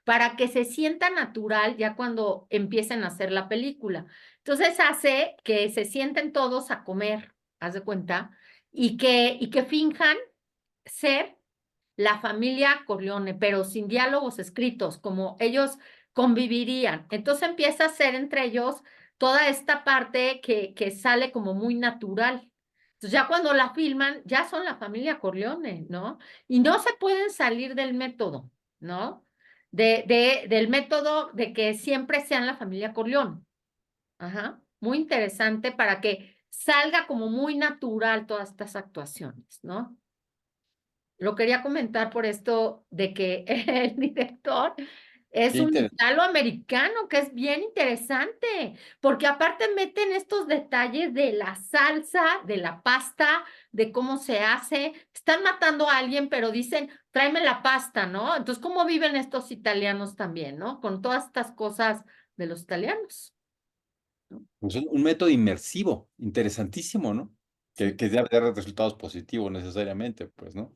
para que se sienta natural ya cuando empiecen a hacer la película. Entonces hace que se sienten todos a comer, haz de cuenta, y que finjan ser la familia Corleone, pero sin diálogos escritos, como ellos convivirían. Entonces empieza a ser entre ellos toda esta parte que sale como muy natural. Entonces ya cuando la filman, ya son la familia Corleone, ¿no? Y no se pueden salir del método, ¿no? Del método de que siempre sean la familia Corleone. Ajá. Muy interesante para que salga como muy natural todas estas actuaciones, ¿no? Lo quería comentar por esto de que el director es Qué un interesante. italoamericano, que es bien interesante, porque aparte meten estos detalles de la salsa, de la pasta, de cómo se hace. Están matando a alguien, pero dicen, tráeme la pasta, ¿no? Entonces, ¿cómo viven estos italianos también, ¿no? Con todas estas cosas de los italianos. Pues un método inmersivo, interesantísimo, ¿no? Sí. Que debe dar resultados positivos necesariamente, pues, ¿no?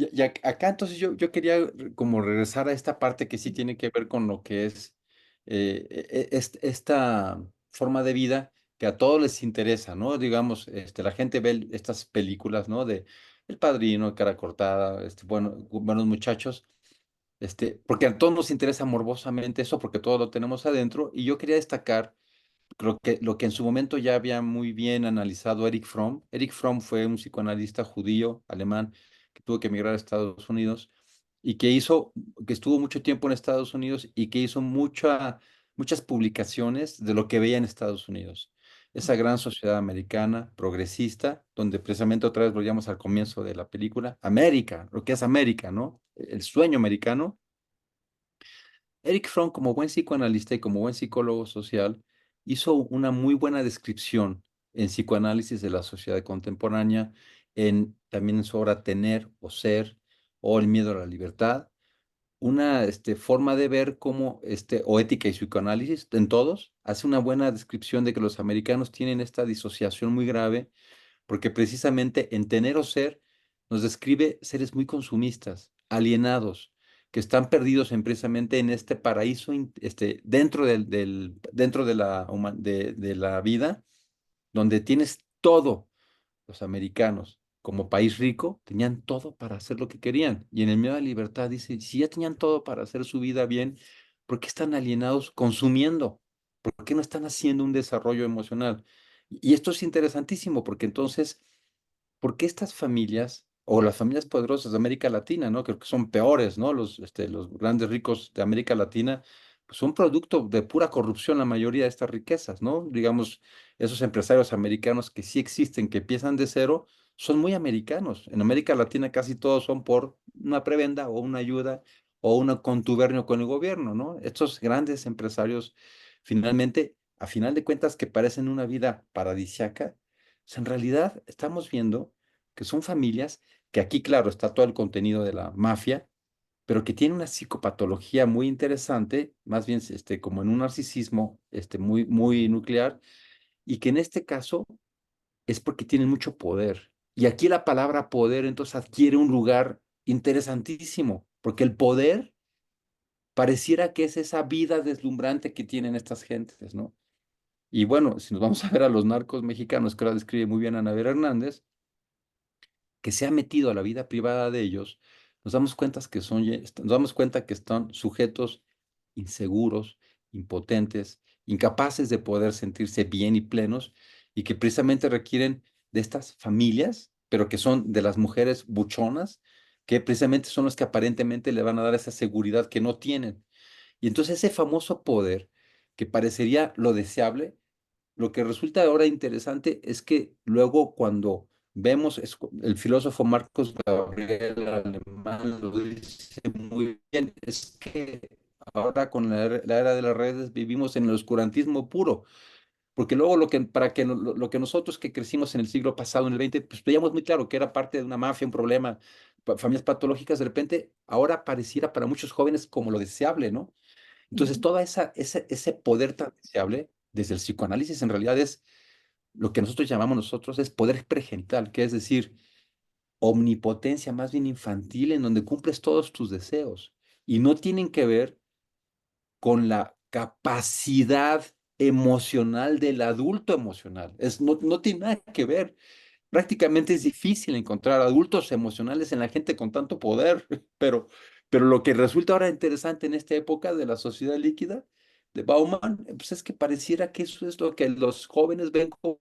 Y acá entonces yo quería como regresar a esta parte que sí tiene que ver con lo que es esta forma de vida que a todos les interesa, ¿no? Digamos, la gente ve estas películas, ¿no? De El Padrino, Cara Cortada, bueno, Buenos Muchachos, porque a todos nos interesa morbosamente eso, porque todos lo tenemos adentro, y yo quería destacar lo que en su momento ya había muy bien analizado Eric Fromm. Eric Fromm fue un psicoanalista judío alemán que tuvo que emigrar a Estados Unidos y que estuvo mucho tiempo en Estados Unidos y que hizo muchas publicaciones de lo que veía en Estados Unidos. Esa gran sociedad americana, progresista, donde precisamente otra vez volvíamos al comienzo de la película, América, lo que es América, ¿no? El sueño americano. Eric Fromm, como buen psicoanalista y como buen psicólogo social, hizo una muy buena descripción en psicoanálisis de la sociedad contemporánea, también en su obra Tener o Ser o El miedo a la libertad, una forma de ver cómo, o ética y psicoanálisis, en todos, hace una buena descripción de que los americanos tienen esta disociación muy grave porque precisamente en Tener o Ser nos describe seres muy consumistas, alienados, que están perdidos precisamente en este paraíso dentro dentro de de la vida, donde tienes todo. Los americanos, como país rico, tenían todo para hacer lo que querían. Y en el medio de la libertad dice, si ya tenían todo para hacer su vida bien, ¿por qué están alienados consumiendo? ¿Por qué no están haciendo un desarrollo emocional? Y esto es interesantísimo porque entonces ¿por qué estas familias o las familias poderosas de América Latina, ¿no? Creo que son peores, ¿no? Los grandes ricos de América Latina, pues son producto de pura corrupción la mayoría de estas riquezas, ¿no? Digamos, esos empresarios americanos que sí existen, que empiezan de cero, son muy americanos. En América Latina casi todos son por una prebenda o una ayuda o un contubernio con el gobierno, ¿no? Estos grandes empresarios, finalmente, a final de cuentas, que parecen una vida paradisiaca, sea, en realidad estamos viendo que son familias que aquí, claro, está todo el contenido de la mafia, pero que tienen una psicopatología muy interesante, más bien como en un narcisismo muy nuclear, y que en este caso es porque tienen mucho poder. Y aquí la palabra poder entonces adquiere un lugar interesantísimo, porque el poder pareciera que es esa vida deslumbrante que tienen estas gentes, ¿no? Y bueno, si nos vamos a ver a los narcos mexicanos, que ahora describe muy bien Ana Vera Hernández, que se ha metido a la vida privada de ellos, nos damos cuenta que están sujetos inseguros, impotentes, incapaces de poder sentirse bien y plenos, y que precisamente requieren de estas familias, pero que son de las mujeres buchonas, que precisamente son los que aparentemente le van a dar esa seguridad que no tienen. Y entonces ese famoso poder, que parecería lo deseable, lo que resulta ahora interesante es que luego cuando vemos, el filósofo Marcos Gabriel Alemán lo dice muy bien, es que ahora con la era de las redes vivimos en el oscurantismo puro, porque luego lo que nosotros que crecimos en el siglo pasado, en el 20 pues veíamos muy claro que era parte de una mafia, un problema, familias patológicas, de repente ahora pareciera para muchos jóvenes como lo deseable, ¿no? Entonces, Ujú. ese poder tan deseable desde el psicoanálisis en realidad es lo que nosotros llamamos es poder pregenital, que es decir, omnipotencia más bien infantil en donde cumples todos tus deseos y no tienen que ver con la capacidad emocional del adulto emocional. No tiene nada que ver. Prácticamente es difícil encontrar adultos emocionales en la gente con tanto poder, pero lo que resulta ahora interesante en esta época de la sociedad líquida de Bauman, pues es que pareciera que eso es lo que los jóvenes ven como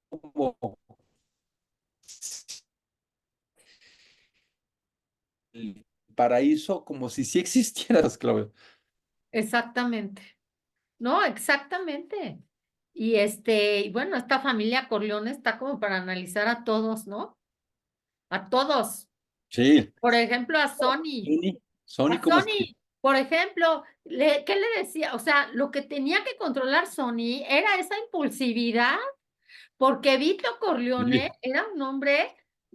el paraíso, como si sí existieras, Claudia. Exactamente. No, exactamente. Y bueno, esta familia Corleone está como para analizar a todos, ¿no? A todos. Sí. Por ejemplo, a Sony. Sony, A ¿cómo es que? Sony, por ejemplo, ¿qué le decía? O sea, lo que tenía que controlar Sony era esa impulsividad, porque Vito Corleone Sí. era un hombre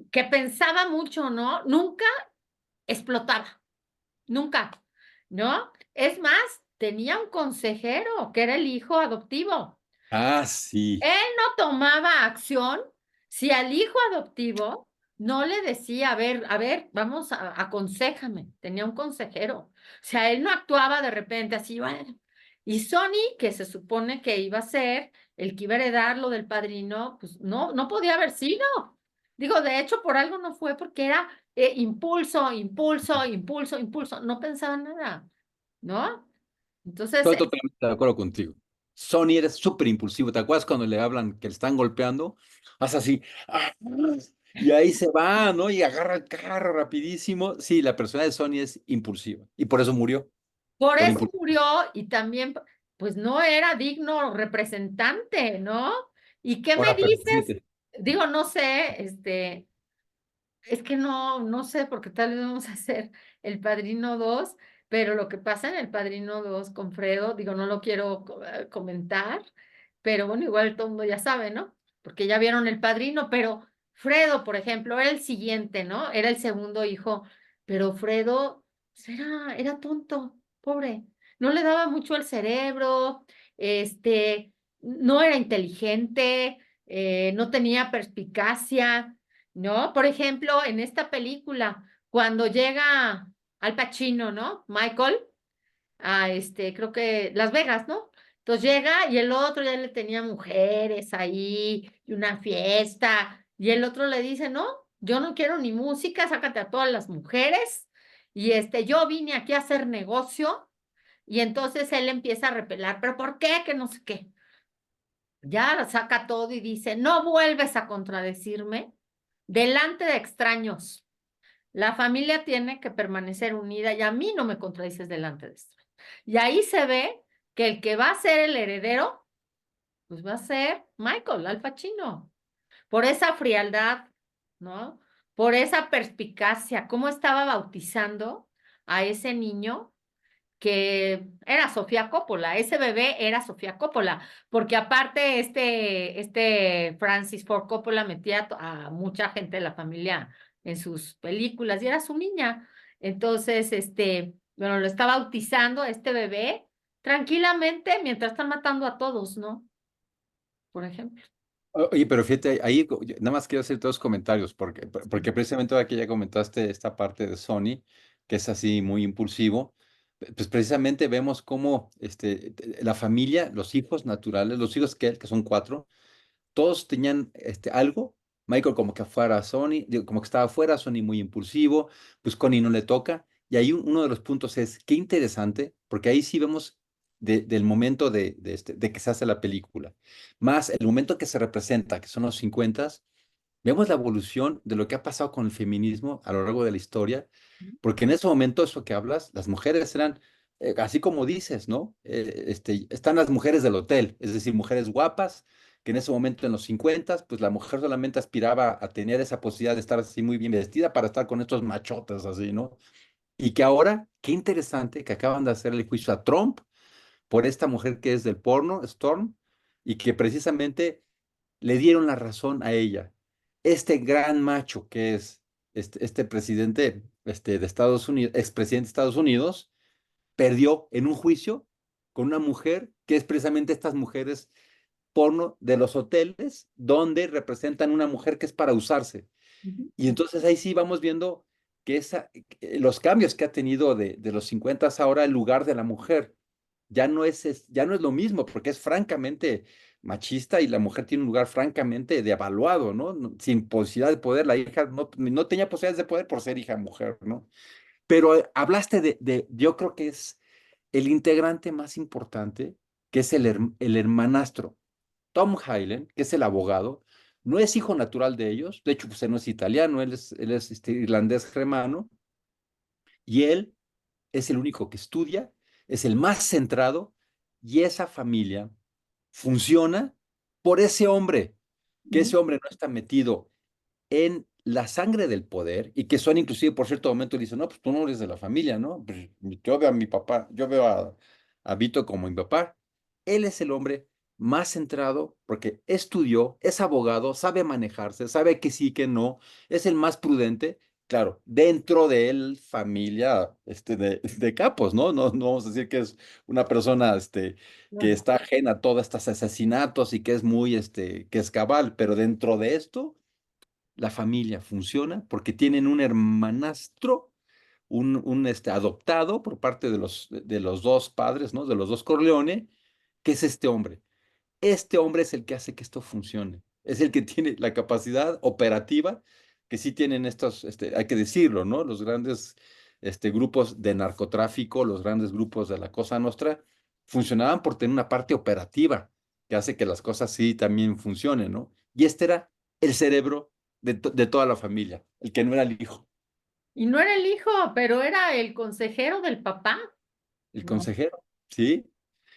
que pensaba mucho, ¿no? Nunca explotaba, nunca, ¿no? Es más, tenía un consejero que era el hijo adoptivo. Ah, sí. Él no tomaba acción si al hijo adoptivo no le decía, a ver, vamos, aconséjame. Tenía un consejero. O sea, él no actuaba de repente así, bueno. Y Sony, que se supone que iba a ser el que iba a heredar lo del padrino, pues no, no podía haber sido. Digo, de hecho, por algo no fue, porque era impulso, impulso, impulso, impulso. No pensaba en nada, ¿no? Entonces, Estoy totalmente de acuerdo contigo. Sony eres súper impulsivo. ¿Te acuerdas cuando le hablan que le están golpeando? Haz así. ¡Ah! Y ahí se va, ¿no? Y agarra el carro rapidísimo. Sí, la persona de Sony es impulsiva. Y por eso murió. por Por eso impulsivo. murió y también, pues no era digno representante, ¿no? ¿Y qué me Ahora, pero dices? fíjate. Digo, no sé, es que no, no sé, porque tal vez vamos a hacer El Padrino 2, pero lo que pasa en El Padrino 2 con Fredo, digo, no lo quiero comentar, pero bueno, igual todo el mundo ya sabe, ¿no? Porque ya vieron El Padrino, pero Fredo, por ejemplo, era el siguiente, ¿no? Era el segundo hijo, pero Fredo pues, era tonto, pobre, no le daba mucho al cerebro, no era inteligente, no tenía perspicacia. ¿No? Por ejemplo, en esta película, cuando llega Al Pacino, ¿no? Michael, creo que Las Vegas, ¿no? Entonces llega y el otro ya le tenía mujeres ahí y una fiesta, y el otro le dice, no, yo no quiero ni música, sácate a todas las mujeres, y yo vine aquí a hacer negocio, y entonces él empieza a repelar, pero ¿por qué? Que no sé qué. Ya saca todo y dice, no vuelves a contradecirme delante de extraños. La familia tiene que permanecer unida y a mí no me contradices delante de extraños. Y ahí se ve que el que va a ser el heredero, pues va a ser Michael, Al Pacino, por esa frialdad, ¿no? Por esa perspicacia, cómo estaba bautizando a ese niño que era Sofía Coppola, ese bebé era Sofía Coppola, porque aparte este Francis Ford Coppola metía a mucha gente de la familia en sus películas y era su niña. Entonces, bueno, lo está bautizando a este bebé tranquilamente mientras están matando a todos, ¿no? Por ejemplo. Oye, pero fíjate, ahí nada más quiero hacer dos comentarios, porque precisamente ahora que ya comentaste esta parte de Sony, que es así muy impulsivo, pues precisamente vemos cómo la familia, los hijos naturales, los hijos que son cuatro, todos tenían algo. Michael como que fuera Sony, digo, como que estaba fuera, Sony muy impulsivo, pues Connie no le toca. Y ahí uno de los puntos es, qué interesante, porque ahí sí vemos del momento de que se hace la película, más el momento que se representa, que son los 50, vemos la evolución de lo que ha pasado con el feminismo a lo largo de la historia, porque en ese momento, eso que hablas, las mujeres eran, así como dices, ¿no? Están las mujeres del hotel, es decir, mujeres guapas, que en ese momento, en los 50, pues la mujer solamente aspiraba a tener esa posibilidad de estar así muy bien vestida para estar con estos machotes así, ¿no? Y que ahora, qué interesante que acaban de hacer el juicio a Trump por esta mujer que es del porno, Storm, y que precisamente le dieron la razón a ella. Este gran macho que es este presidente de Estados Unidos, expresidente de Estados Unidos, perdió en un juicio con una mujer que es precisamente estas mujeres porno de los hoteles donde representan una mujer que es para usarse. Ujú. Y entonces ahí sí vamos viendo que los cambios que ha tenido de los 50 ahora el lugar de la mujer ya no es lo mismo, porque es francamente machista y la mujer tiene un lugar francamente devaluado, ¿no? Sin posibilidad de poder, la hija no tenía posibilidades de poder por ser hija mujer, ¿no? Pero hablaste yo creo que es el integrante más importante, que es el hermanastro. Tom Hyland, que es el abogado, no es hijo natural de ellos, de hecho, pues él no es italiano, él es irlandés germano, y él es el único que estudia, es el más centrado, y esa familia funciona por ese hombre, que Ujú. ese hombre no está metido en la sangre del poder y que son inclusive por cierto momento dicen, no, pues tú no eres de la familia, ¿no? Pues, yo veo a mi papá, yo veo a Vito como mi papá. Él es el hombre más centrado porque estudió, es abogado, sabe manejarse, sabe que sí, que no, es el más prudente. Claro, dentro de él, familia de capos, ¿no? No vamos a decir que es una persona que Claro. está ajena a todos estos asesinatos y que es muy, que es cabal, pero dentro de esto la familia funciona porque tienen un hermanastro, un adoptado por parte de los dos padres, ¿no? De los dos Corleone, que es este hombre. Este hombre es el que hace que esto funcione. Es el que tiene la capacidad operativa que sí tienen estos, hay que decirlo, ¿no? Los grandes grupos de narcotráfico, los grandes grupos de la Cosa Nostra, funcionaban por tener una parte operativa que hace que las cosas sí también funcionen, ¿no? Y este era el cerebro de toda la familia, el que no era el hijo, Y no era el hijo, pero era el consejero del papá. el No. consejero, ¿sí?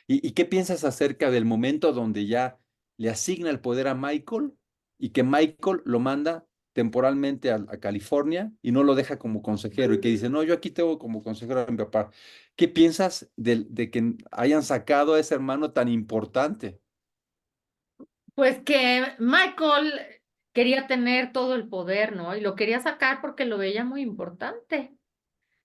¿Y qué piensas acerca del momento donde ya le asigna el poder a Michael y que Michael lo manda temporalmente a California y no lo deja como consejero y que dice, no, yo aquí tengo como consejero a mi papá? ¿Qué piensas de que hayan sacado a ese hermano tan importante? Pues que Michael quería tener todo el poder, ¿no? Y lo quería sacar porque lo veía muy importante.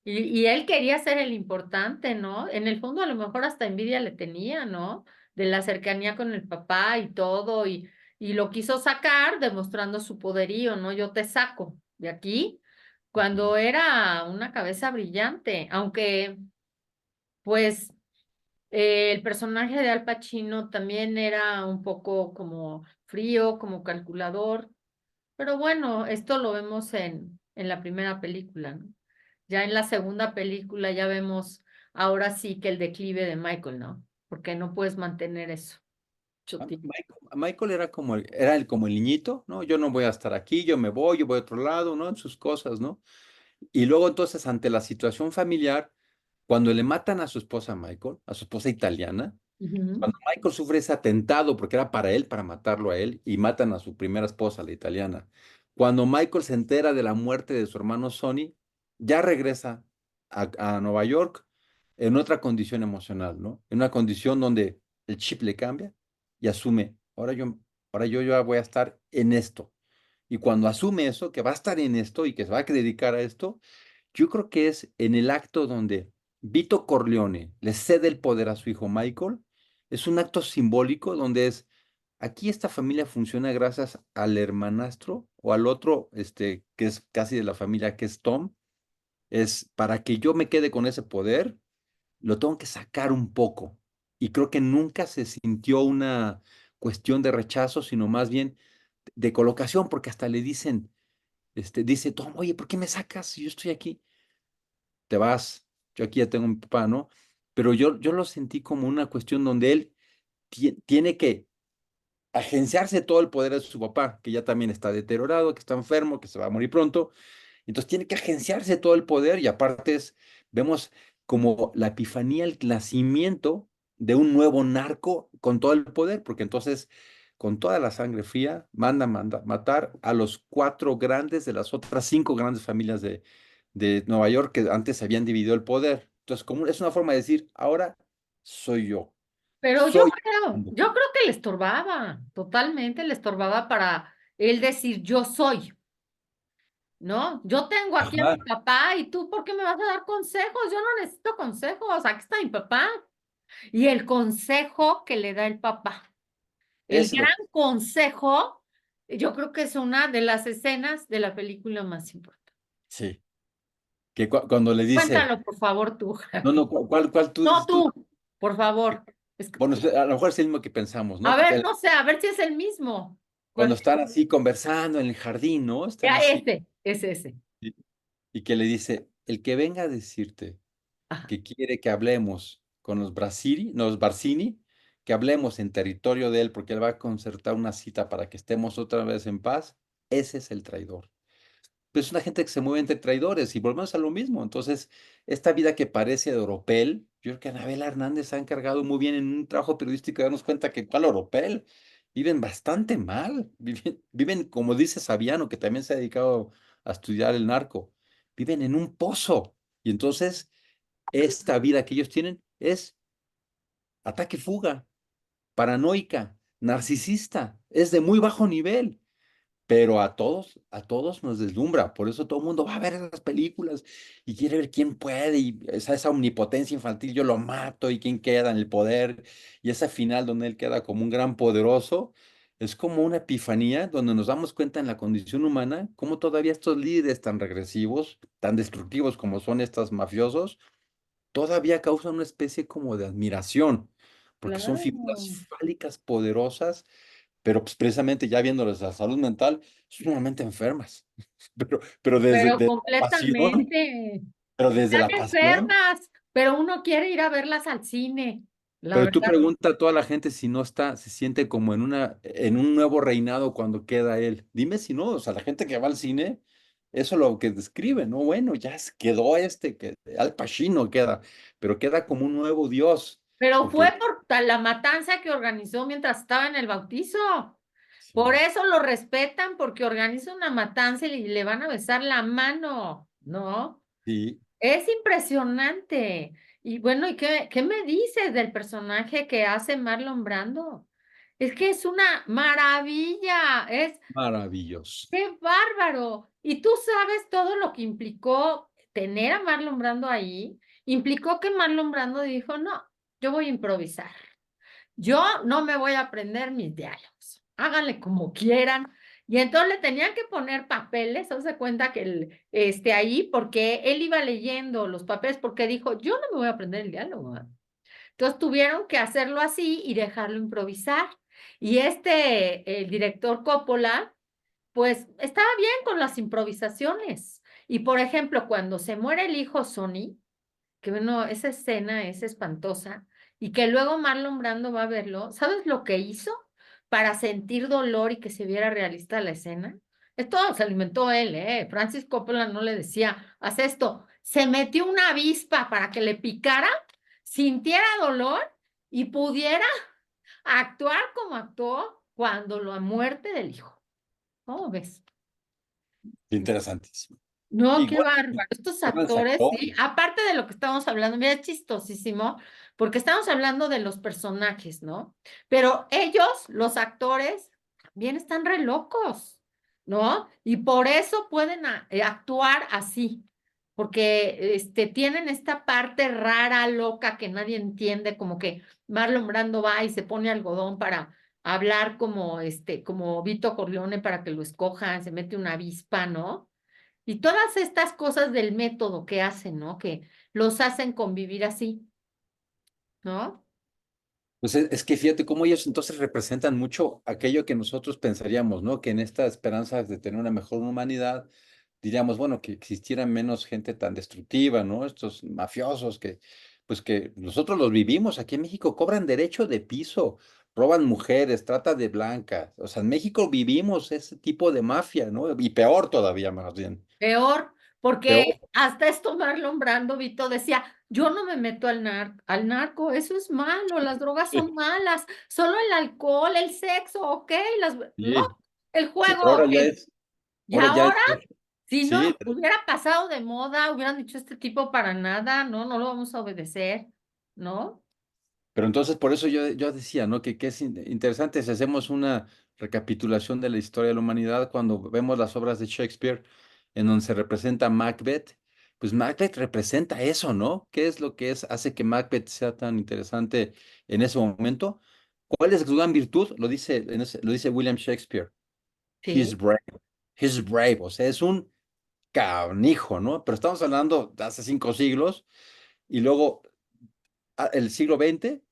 Y él quería ser el importante, ¿no? En el fondo a lo mejor hasta envidia le tenía, ¿no? De la cercanía con el papá y todo, y lo quiso sacar demostrando su poderío, ¿no? Yo te saco de aquí, cuando era una cabeza brillante, aunque pues el personaje de Al Pacino también era un poco como frío, como calculador, pero bueno, esto lo vemos en la primera película, ¿no? Ya en la segunda película ya vemos ahora sí que el declive de Michael, ¿no? Porque no puedes mantener eso mucho tiempo. Michael era como el niñito, ¿no? Yo no voy a estar aquí, yo voy a otro lado, ¿no? En sus cosas, ¿no? Y luego entonces ante la situación familiar, cuando le matan a su esposa Michael, a su esposa italiana, Ujú. cuando Michael sufre ese atentado, porque era para él, para matarlo a él, y matan a su primera esposa, la italiana, cuando Michael se entera de la muerte de su hermano Sonny, ya regresa a Nueva York en otra condición emocional, ¿no? En una condición donde el chip le cambia y asume, ahora yo ya voy a estar en esto. Y cuando asume eso, que va a estar en esto y que se va a dedicar a esto, yo creo que es en el acto donde Vito Corleone le cede el poder a su hijo Michael. Es un acto simbólico donde aquí esta familia funciona gracias al hermanastro o al otro, que es casi de la familia, que es Tom. Es para que yo me quede con ese poder, lo tengo que sacar un poco. Y creo que nunca se sintió una cuestión de rechazo, sino más bien de colocación, porque hasta le dicen, dice Tom, oye, ¿por qué me sacas si yo estoy aquí? Te vas, yo aquí ya tengo mi papá, ¿no? Pero yo lo sentí como una cuestión donde él tiene que agenciarse todo el poder de su papá, que ya también está deteriorado, que está enfermo, que se va a morir pronto. Entonces tiene que agenciarse todo el poder y aparte vemos como la epifanía, el nacimiento de un nuevo narco con todo el poder, porque entonces con toda la sangre fría manda matar a los cuatro grandes de las otras cinco grandes familias de Nueva York que antes habían dividido el poder. Entonces, como es una forma de decir, ahora soy yo, Pero soy yo. yo creo que le estorbaba, totalmente le estorbaba para él decir yo soy, ¿no? Yo tengo aquí a Ajá. mi papá y tú, ¿por qué me vas a dar consejos? Yo no necesito consejos, aquí está mi papá. Y el consejo que le da el papá El Ese es lo gran que... consejo, yo creo que es una de las escenas de la película más importante. Sí, que cuando le dice, Cuéntalo, por favor, tú, no, Javi. no, ¿cuál tú No dices tú? tú, por favor. Es que- Bueno, a lo mejor es el mismo que pensamos, a ¿no? ver, no sé, a ver si es el mismo. Cuando ¿Cuál? están así conversando en el jardín, ¿no? Están Ya, así. ese, es ese. Y, y que le dice, el que venga a decirte Ajá, que quiere que hablemos con los Brasili, no, los Barsini, que hablemos en territorio de él porque él va a concertar una cita para que estemos otra vez en paz, ese es el traidor. Pues es una gente que se mueve entre traidores y volvemos a lo mismo. Entonces, esta vida que parece de oropel, yo creo que Anabela Hernández ha encargado muy bien en un trabajo periodístico de darnos cuenta que cuál oropel, viven bastante mal, viven, como dice Saviano, que también se ha dedicado a estudiar el narco, viven en un pozo. Y entonces, esta vida que ellos tienen es ataque-fuga, paranoica, narcisista, es de muy bajo nivel. Pero a todos nos deslumbra, por eso todo el mundo va a ver esas películas y quiere ver quién puede, y esa omnipotencia infantil, yo lo mato, y quién queda en el poder, y esa final donde él queda como un gran poderoso, es como una epifanía donde nos damos cuenta en la condición humana, cómo todavía estos líderes tan regresivos, tan destructivos como son estos mafiosos, todavía causan una especie como de admiración, porque son figuras claro. fálicas poderosas, pero pues precisamente ya viéndoles la salud mental, sumamente enfermas. Pero Pero desde la pasión, completamente. pero desde Están la pasión. enfermas, pero uno quiere ir a verlas al cine, la Pero tú verdad. pregunta a toda la gente si no está, se siente como en un nuevo reinado cuando queda él. Dime si no, o sea, la gente que va al cine, eso es lo que describe, ¿no? Bueno, ya quedó que Al Pacino queda, pero queda como un nuevo dios, Pero fue porque por la matanza que organizó mientras estaba en el bautizo. Por sí, eso lo respetan, porque organiza una matanza y le van a besar la mano, ¿no? sí, Es impresionante. Y bueno, ¿y qué me dices del personaje que hace Marlon Brando? Es que es una maravilla, es maravilloso. qué bárbaro. Y tú sabes todo lo que implicó tener a Marlon Brando ahí. Implicó que Marlon Brando dijo, no, yo voy a improvisar. Yo no me voy a aprender mis diálogos. Háganle como quieran. Y entonces le tenían que poner papeles, haz de cuenta que ahí, porque él iba leyendo los papeles, porque dijo, yo no me voy a aprender el diálogo. Entonces tuvieron que hacerlo así y dejarlo improvisar. Y el director Coppola, pues estaba bien con las improvisaciones. Y por ejemplo, cuando se muere el hijo Sony, que bueno, esa escena es espantosa, y que luego Marlon Brando va a verlo, ¿sabes lo que hizo para sentir dolor y que se viera realista la escena? Esto se alimentó él, ¿eh? Francis Coppola no le decía, haz esto. Se metió una avispa para que le picara, sintiera dolor y pudiera actuar como actuó cuando la muerte del hijo. ¿Cómo ves? Interesantísimo. No, qué Igual, bárbaro. Estos grandes actores, sí, actores. aparte de lo que estamos hablando, mira, es chistosísimo, porque estamos hablando de los personajes, ¿no? Pero ellos, los actores, también están re locos, ¿no? Y por eso pueden actuar así, porque tienen esta parte rara, loca, que nadie entiende, como que Marlon Brando va y se pone algodón para hablar como Vito Corleone para que lo escojan, se mete una avispa, ¿no? Y todas estas cosas del método que hacen, ¿no? Que los hacen convivir así, ¿no? Pues es que fíjate cómo ellos entonces representan mucho aquello que nosotros pensaríamos, ¿no? Que en esta esperanza de tener una mejor humanidad, diríamos, bueno, que existiera menos gente tan destructiva, ¿no? Estos mafiosos pues que nosotros los vivimos aquí en México, cobran derecho de piso, roban mujeres, trata de blancas. O sea, en México vivimos ese tipo de mafia, ¿no? Y peor todavía, más bien. Peor, porque Peor. hasta esto Marlon Brando, Vito decía, yo no me meto al narco, eso es malo, las drogas son malas, solo el alcohol, el sexo, ok, no, Sí, el sí, juego, pero ok. Y ahora ya ahora, es, si no sí. hubiera pasado de moda, hubieran dicho este tipo para nada, no, no lo vamos a obedecer, ¿no? Pero entonces por eso yo decía, ¿no? Que es interesante si hacemos una recapitulación de la historia de la humanidad cuando vemos las obras de Shakespeare en donde se representa Macbeth, pues Macbeth representa eso, ¿no? ¿Qué es lo que hace que Macbeth sea tan interesante en ese momento? ¿Cuál es su gran virtud? Lo dice William Shakespeare. He's Sí. brave. He's brave. O sea, es un canijo, ¿no? Pero estamos hablando de hace 5 siglos y luego el siglo XX.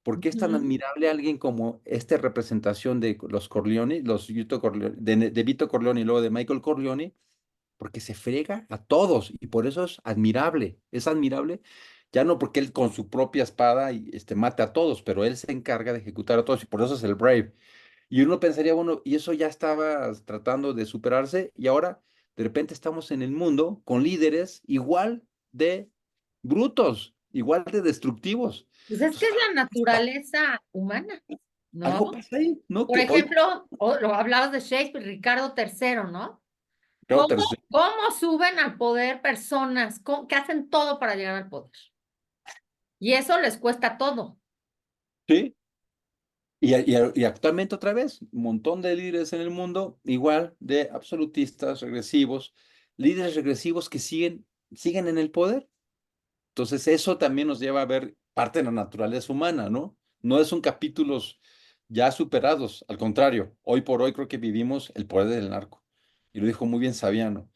¿Por qué es tan Ujú. admirable alguien como esta representación de los Corleone, los Vito Corleone, de Vito Corleone y luego de Michael Corleone? Porque se frega a todos y por eso es admirable, ya no porque él con su propia espada mate a todos, pero él se encarga de ejecutar a todos y por eso es el Brave. Y uno pensaría, bueno, y eso ya estaba tratando de superarse y ahora de repente estamos en el mundo con líderes igual de brutos, igual de destructivos. Pues es que Entonces, es la naturaleza humana, algo ¿no? pasa ahí, ¿no? Por Que hoy, ejemplo, lo hablabas de Shakespeare, Ricardo III, ¿no? claro, ¿Cómo suben al poder personas que hacen todo para llegar al poder? Y eso les cuesta todo. sí. Y actualmente otra vez, un montón de líderes en el mundo, igual de absolutistas, regresivos, líderes regresivos que siguen en el poder. Entonces eso también nos lleva a ver parte de la naturaleza humana, ¿no? No son capítulos ya superados, al contrario, hoy por hoy creo que vivimos el poder del narco. Y lo dijo muy bien Saviano.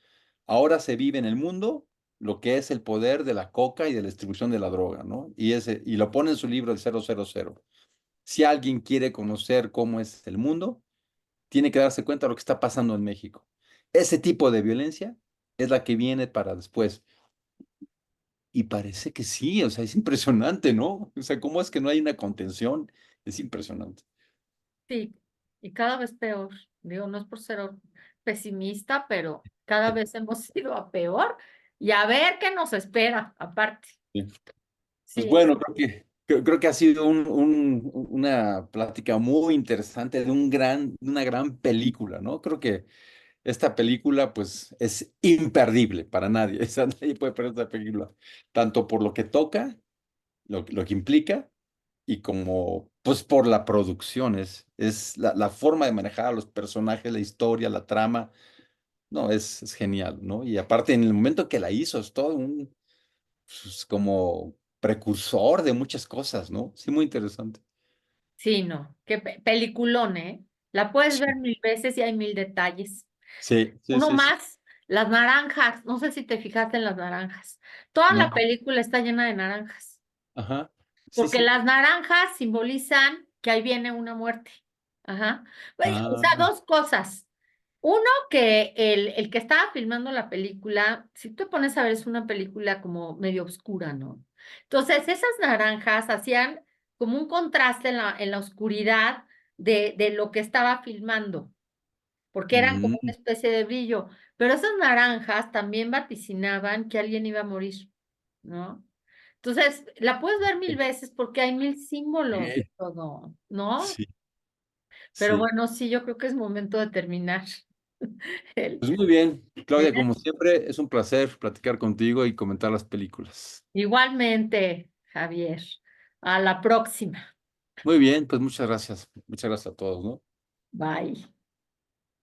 Ahora se vive en el mundo lo que es el poder de la coca y de la distribución de la droga, ¿no? Y lo pone en su libro el 000. Si alguien quiere conocer cómo es el mundo, tiene que darse cuenta de lo que está pasando en México. Ese tipo de violencia es la que viene para después. Y parece que sí, o sea, es impresionante, ¿no? O sea, ¿cómo es que no hay una contención? Es impresionante. Sí, y cada vez peor. Digo, no es por ser pesimista, pero cada Sí, vez hemos ido a peor y a ver qué nos espera, aparte. sí. Pues Sí, bueno, creo que ha sido una plática muy interesante de una gran película, ¿no? Creo que esta película, pues, es imperdible para nadie. O sea, nadie puede perder esta película, tanto por lo que toca, lo que implica, y como, pues, por la producción. Es la forma de manejar a los personajes, la historia, la trama. No, es genial, ¿no? Y aparte, en el momento que la hizo, es todo pues, como precursor de muchas cosas, ¿no? Sí, muy interesante. sí, no, qué peliculón, ¿eh? La puedes Sí, ver mil veces y hay mil detalles. sí, sí, Uno sí, sí. más, las naranjas, no sé si te fijaste en las naranjas. Toda la No, película está llena de naranjas, ajá. Sí, porque sí. las naranjas simbolizan que ahí viene una muerte. Ajá. O sea, Ah, dos cosas. Uno, que el que estaba filmando la película, si tú te pones a ver, es una película como medio oscura, ¿no? Entonces, esas naranjas hacían como un contraste en la oscuridad de lo que estaba filmando, porque eran como una mm, especie de brillo. Pero esas naranjas también vaticinaban que alguien iba a morir, ¿no? Entonces, la puedes ver mil veces porque hay mil símbolos de sí, todo, ¿no? sí, Pero sí. bueno, sí, yo creo que es momento de terminar. el- Pues muy bien, Claudia, ¿eh? como siempre, es un placer platicar contigo y comentar las películas. Igualmente, Javier. A la próxima. Muy bien, pues muchas gracias. Muchas gracias a todos, ¿no? Bye.